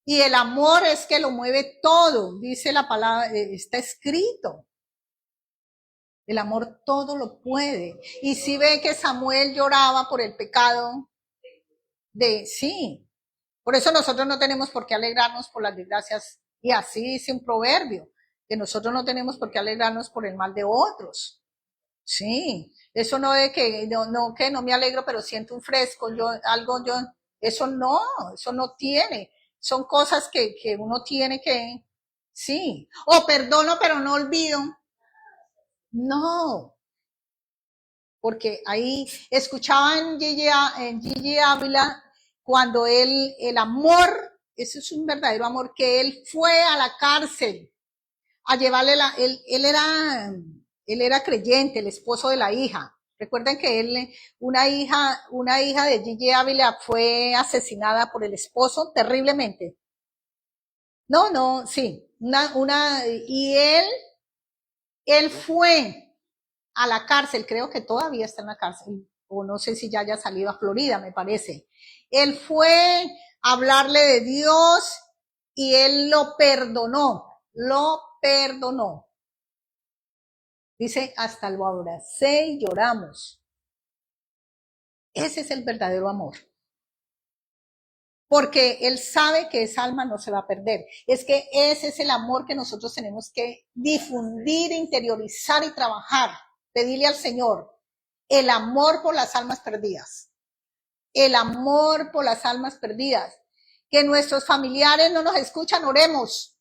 Y el amor es que lo mueve todo, dice la palabra, está escrito. El amor todo lo puede. Y si ve que Samuel lloraba por el pecado sí. Por eso nosotros no tenemos por qué alegrarnos por las desgracias. Y así dice un proverbio, que nosotros no tenemos por qué alegrarnos por el mal de otros. Sí. Eso no de que no me alegro, pero siento un fresco, eso no tiene. Son cosas que uno tiene que, sí. O perdono, pero no olvido. No. Porque ahí escuchaba en Gigi Ávila cuando el amor, ese es un verdadero amor, que él fue a la cárcel a llevarle él era creyente, el esposo de la hija. Recuerden que una hija de Gigi Ávila fue asesinada por el esposo terriblemente. No, sí, y él fue a la cárcel, creo que todavía está en la cárcel, o no sé si ya haya salido a Florida, me parece. Él fue a hablarle de Dios y él lo perdonó. Dice, hasta lo abracé y lloramos. Ese es el verdadero amor. Porque él sabe que esa alma no se va a perder. Es que ese es el amor que nosotros tenemos que difundir, interiorizar y trabajar. Pedirle al Señor el amor por las almas perdidas. El amor por las almas perdidas. Que nuestros familiares no nos escuchan, oremos.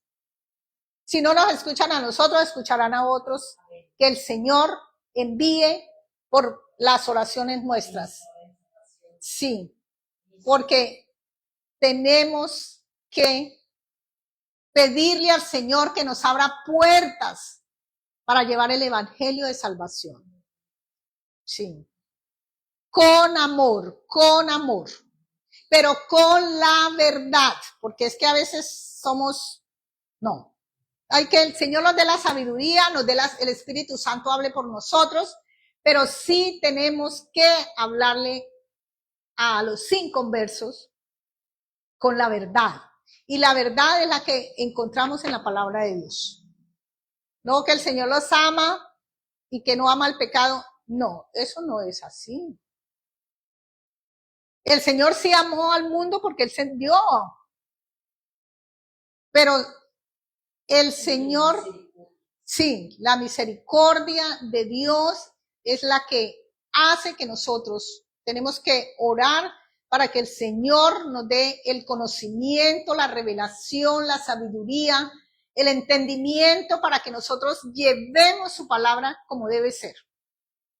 Si no nos escuchan a nosotros, escucharán a otros. Que el Señor envíe por las oraciones nuestras. Sí, porque tenemos que pedirle al Señor que nos abra puertas para llevar el evangelio de salvación. Sí. Con amor, pero con la verdad, porque es que a veces no. Hay que el Señor nos dé la sabiduría, nos dé el Espíritu Santo hable por nosotros, pero sí tenemos que hablarle a los inconversos con la verdad. Y la verdad es la que encontramos en la palabra de Dios. No que el Señor los ama y que no ama el pecado. No, eso no es así. El Señor sí amó al mundo porque Él se envió. Pero el Señor, sí, la misericordia de Dios es la que hace que nosotros tenemos que orar para que el Señor nos dé el conocimiento, la revelación, la sabiduría, el entendimiento para que nosotros llevemos su palabra como debe ser.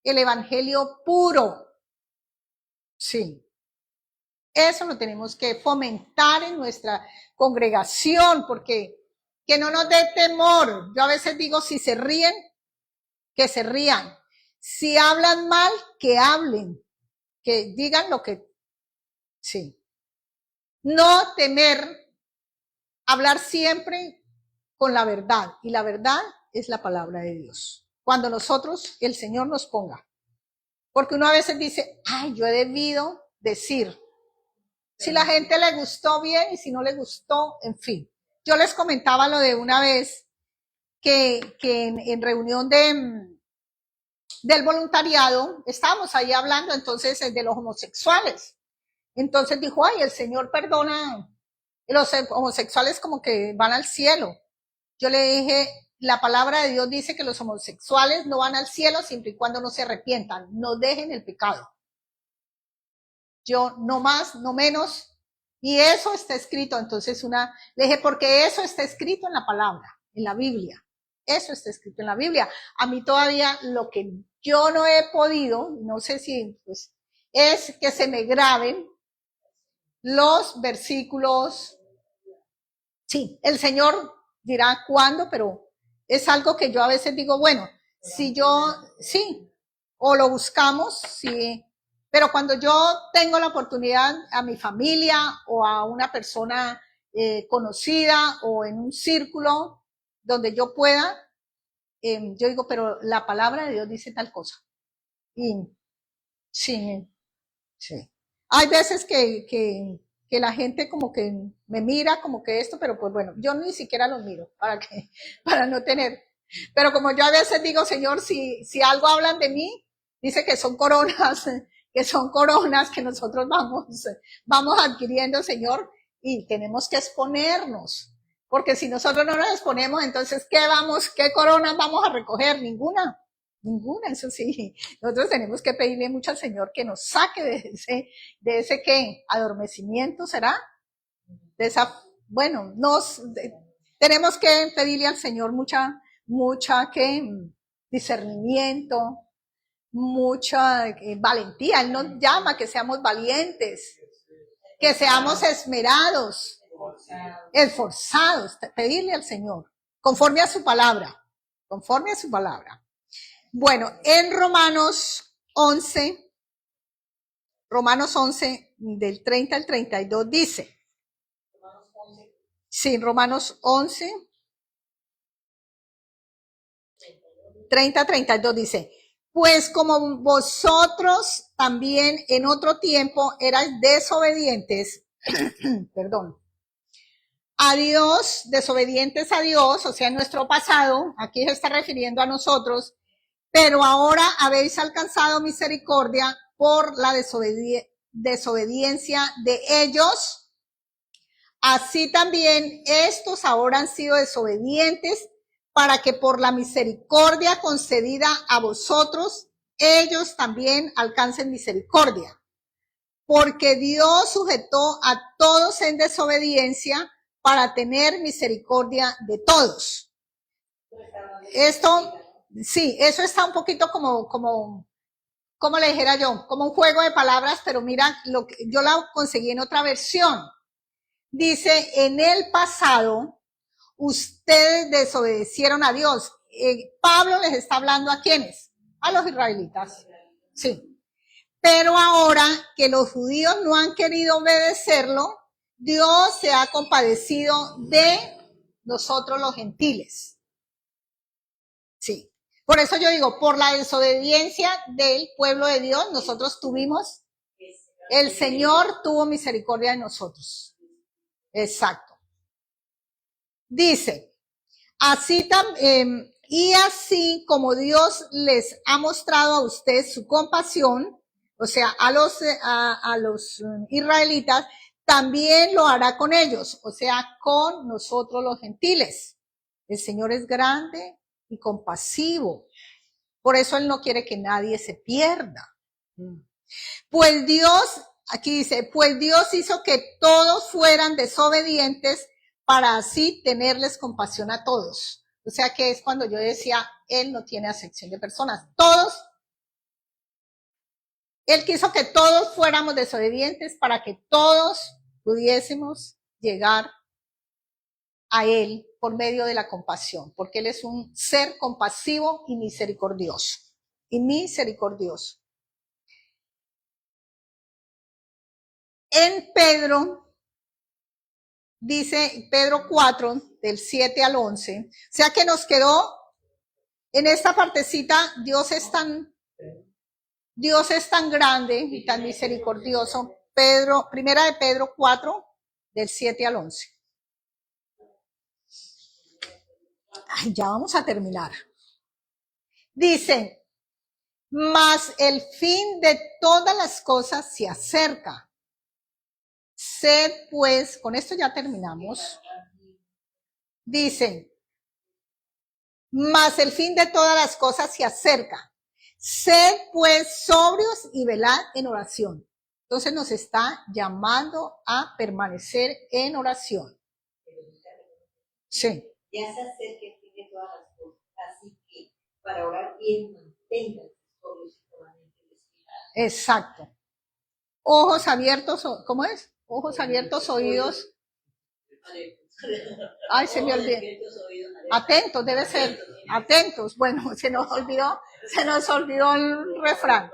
El evangelio puro. Sí. Eso lo tenemos que fomentar en nuestra congregación, porque que no nos dé temor. Yo a veces digo, si se ríen, que se rían. Si hablan mal, que hablen. Que digan lo que... Sí. No temer, hablar siempre con la verdad. Y la verdad es la palabra de Dios. Cuando nosotros, el Señor nos ponga. Porque uno a veces dice, ay, yo he debido decir. Si la gente le gustó bien y si no le gustó, en fin. Yo les comentaba lo de una vez que en reunión del voluntariado estábamos ahí hablando entonces de los homosexuales. Entonces dijo, ay, el Señor perdona, los homosexuales como que van al cielo. Yo le dije, la palabra de Dios dice que los homosexuales no van al cielo siempre y cuando no se arrepientan, no dejen el pecado. yo no más, no menos, y eso está escrito. Entonces le dije, porque eso está escrito en la palabra, en la Biblia, eso está escrito en la Biblia. A mí todavía lo que yo no he podido, no sé si, pues, es que se me graben los versículos. Sí, el Señor dirá cuándo, pero es algo que yo a veces digo, bueno, si yo, sí, o lo buscamos, sí, pero cuando yo tengo la oportunidad a mi familia o a una persona conocida o en un círculo donde yo pueda, yo digo, pero la palabra de Dios dice tal cosa. Y sí, sí. Hay veces que la gente como que me mira como que esto, pero pues bueno, yo ni siquiera los miro para no tener. Pero como yo a veces digo, Señor, si algo hablan de mí, dice que son coronas, que nosotros vamos adquiriendo, Señor, y tenemos que exponernos. Porque si nosotros no nos exponemos, entonces, ¿qué coronas vamos a recoger? Ninguna, eso sí. Nosotros tenemos que pedirle mucho al Señor que nos saque de ese ¿qué? Adormecimiento, ¿será? De esa, bueno, tenemos que pedirle al Señor mucha discernimiento, mucha valentía. Él nos llama que seamos valientes, que seamos esforzados, pedirle al Señor, conforme a su palabra. Bueno, en Romanos 11, del 30 al 32 dice, sí, Romanos 11, 30 al 32 dice, pues como vosotros también en otro tiempo erais desobedientes, perdón, a Dios, desobedientes a Dios, o sea, en nuestro pasado, aquí se está refiriendo a nosotros, pero ahora habéis alcanzado misericordia por la desobediencia de ellos. Así también estos ahora han sido desobedientes para que por la misericordia concedida a vosotros, ellos también alcancen misericordia. Porque Dios sujetó a todos en desobediencia para tener misericordia de todos. Esto, sí, eso está un poquito como le dijera yo, como un juego de palabras, pero mira, yo la conseguí en otra versión. Dice, en el pasado, ustedes desobedecieron a Dios. Pablo les está hablando ¿a quiénes? A los israelitas. Sí. Pero ahora que los judíos no han querido obedecerlo, Dios se ha compadecido de nosotros los gentiles. Sí. Por eso yo digo, por la desobediencia del pueblo de Dios, nosotros el Señor tuvo misericordia de nosotros. Exacto. Dice, y así como Dios les ha mostrado a ustedes su compasión, o sea, a los israelitas, también lo hará con ellos, o sea, con nosotros los gentiles. El Señor es grande y compasivo. Por eso Él no quiere que nadie se pierda. Pues Dios, aquí dice, pues Dios hizo que todos fueran desobedientes para así tenerles compasión a todos. O sea que es cuando yo decía, Él no tiene acepción de personas. Todos, Él quiso que todos fuéramos desobedientes para que todos pudiésemos llegar a Él por medio de la compasión, porque Él es un ser compasivo y misericordioso. En Pedro, dice Pedro 4, del 7 al 11, o sea que nos quedó en esta partecita, Dios es tan grande y tan misericordioso. Primera de Pedro 4, del 7 al 11. Ay, ya vamos a terminar. Dice, mas el fin de todas las cosas se acerca. Sed pues, con esto ya terminamos. Dice, mas el fin de todas las cosas se acerca. Sed pues sobrios y velad en oración. Entonces nos está llamando a permanecer en oración. Sí. Ya se acerca el fin de todas las cosas, así que para orar bien manténganse sobrios y totalmente despiertos. Exacto. Ojos abiertos, ¿cómo es? Ojos abiertos, oídos. Ay, se me olvidó. Atentos, debe ser. Atentos. Bueno, se nos olvidó el refrán.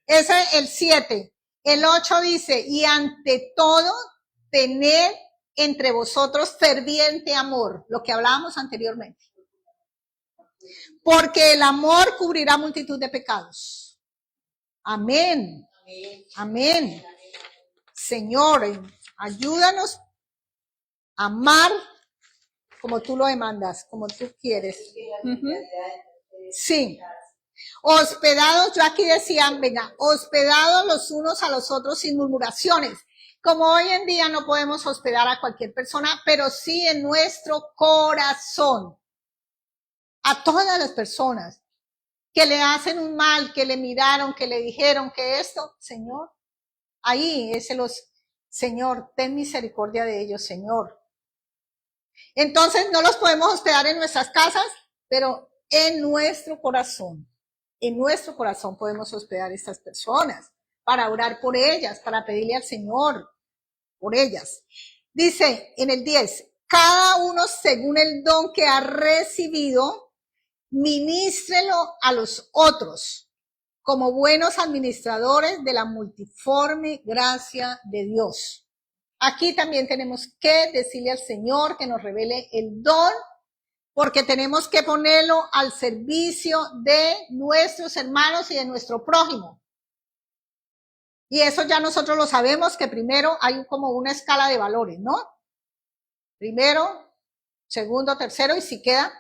Ese es el 7. El 8 dice, y ante todo, tened entre vosotros ferviente amor, lo que hablábamos anteriormente. Porque el amor cubrirá multitud de pecados. Amén. Amén. Señor, ayúdanos a amar como tú lo demandas, como tú quieres. Sí. Hospedados, yo aquí decían, venga, hospedados los unos a los otros sin murmuraciones. Como hoy en día no podemos hospedar a cualquier persona, pero sí en nuestro corazón. A todas las personas que le hacen un mal, que le miraron, que le dijeron que esto, Señor, ahí Señor, ten misericordia de ellos, Señor. Entonces no los podemos hospedar en nuestras casas, pero en nuestro corazón podemos hospedar a estas personas para orar por ellas, para pedirle al Señor por ellas. Dice en el 10, cada uno según el don que ha recibido, ministrelo a los otros como buenos administradores de la multiforme gracia de Dios. Aquí también tenemos que decirle al Señor que nos revele el don, porque tenemos que ponerlo al servicio de nuestros hermanos y de nuestro prójimo. Y eso ya nosotros lo sabemos, que primero hay como una escala de valores, ¿no? Primero, segundo, tercero, y si queda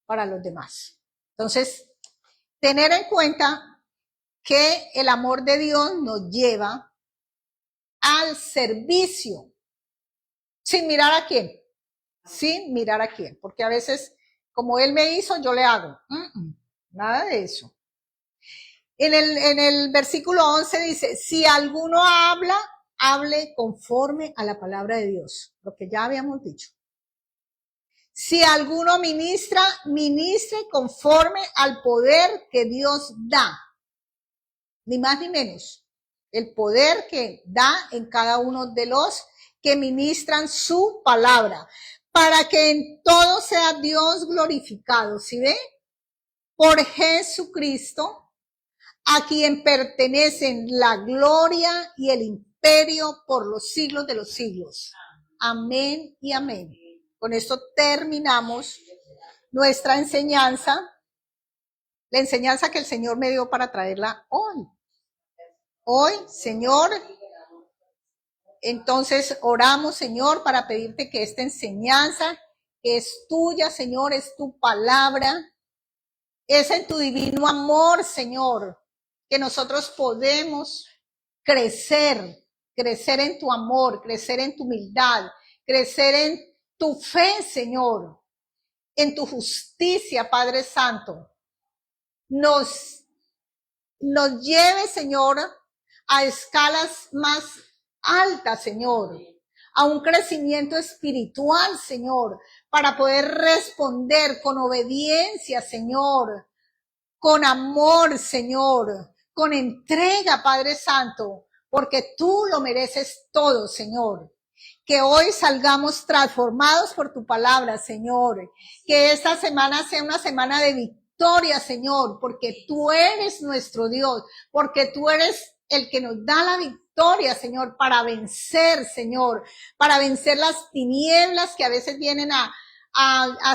para los demás. Entonces, tener en cuenta que el amor de Dios nos lleva al servicio, sin mirar a quién, porque a veces, como Él me hizo, yo le hago. Nada de eso. En el versículo 11 dice, si alguno habla, hable conforme a la palabra de Dios, lo que ya habíamos dicho. Si alguno ministra, ministre conforme al poder que Dios da. Ni más ni menos. El poder que da en cada uno de los que ministran su palabra. Para que en todo sea Dios glorificado. ¿Sí ve? Por Jesucristo, a quien pertenecen la gloria y el imperio por los siglos de los siglos. Amén y amén. Con esto terminamos nuestra enseñanza, la enseñanza que el Señor me dio para traerla hoy. Hoy, Señor, entonces oramos, Señor, para pedirte que esta enseñanza que es tuya, Señor, es tu palabra, es en tu divino amor, Señor, que nosotros podemos crecer en tu amor, crecer en tu humildad, crecer en tu fe, Señor, en tu justicia, Padre Santo. Nos lleve, Señor, a escalas más altas, Señor, a un crecimiento espiritual, Señor, para poder responder con obediencia, Señor, con amor, Señor, con entrega, Padre Santo, porque tú lo mereces todo, Señor. Que hoy salgamos transformados por tu palabra, Señor. Que esta semana sea una semana de victoria, Señor, porque tú eres nuestro Dios, porque tú eres el que nos da la victoria, Señor, para vencer, Señor, para vencer las tinieblas que a veces vienen a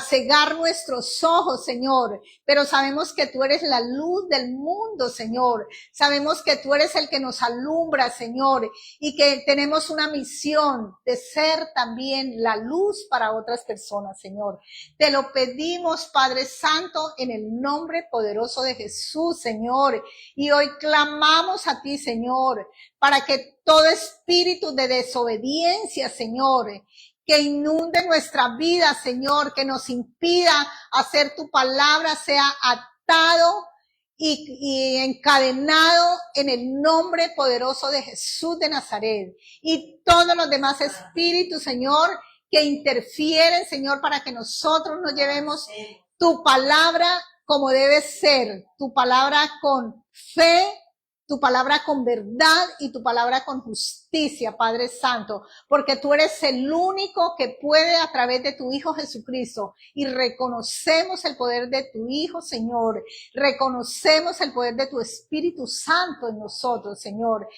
cegar nuestros ojos, Señor, pero sabemos que tú eres la luz del mundo, Señor. Sabemos que tú eres el que nos alumbra, Señor, y que tenemos una misión de ser también la luz para otras personas, Señor. Te lo pedimos, Padre Santo, en el nombre poderoso de Jesús, Señor, y hoy clamamos a ti, Señor, para que todo espíritu de desobediencia, Señor, que inunde nuestra vida, Señor, que nos impida hacer tu palabra, sea atado y encadenado en el nombre poderoso de Jesús de Nazaret. Y todos los demás espíritus, Señor, que interfieren, Señor, para que nosotros nos llevemos tu palabra como debe ser, tu palabra con fe, tu palabra con verdad y tu palabra con justicia, Padre Santo, porque tú eres el único que puede a través de tu Hijo Jesucristo, y reconocemos el poder de tu Hijo, Señor, reconocemos el poder de tu Espíritu Santo en nosotros, Señor.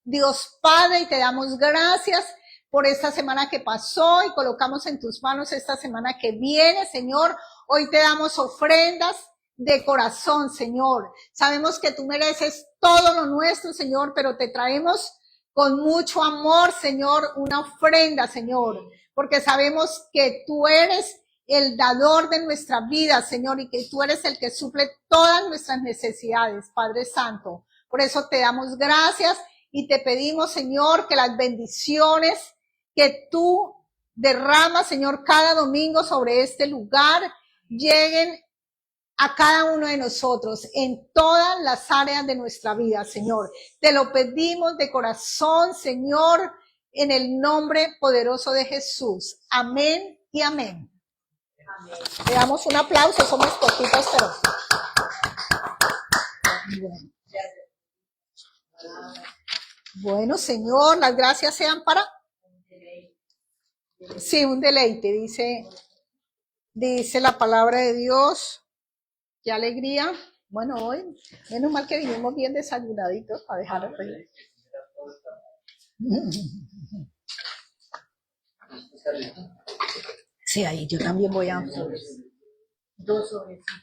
Dios Padre, y te damos gracias por esta semana que pasó y colocamos en tus manos esta semana que viene, Señor. Hoy te damos ofrendas de corazón, Señor. Sabemos que tú mereces todo lo nuestro, Señor, pero te traemos con mucho amor, Señor, una ofrenda, Señor, porque sabemos que tú eres el dador de nuestra vida, Señor, y que tú eres el que suple todas nuestras necesidades, Padre Santo. Por eso te damos gracias y te pedimos, Señor, que las bendiciones que tú derramas, Señor, cada domingo sobre este lugar lleguen a cada uno de nosotros en todas las áreas de nuestra vida, Señor. Te lo pedimos de corazón, Señor, en el nombre poderoso de Jesús. Amén y amén. Amén. Le damos un aplauso, somos poquitos, pero... Bueno, Señor, las gracias sean para... Sí, un deleite, dice la palabra de Dios. Qué alegría. Bueno, hoy, menos mal que vinimos bien desayunaditos para dejar el reír. Sí, ahí yo también voy a... 2 sobrecitos.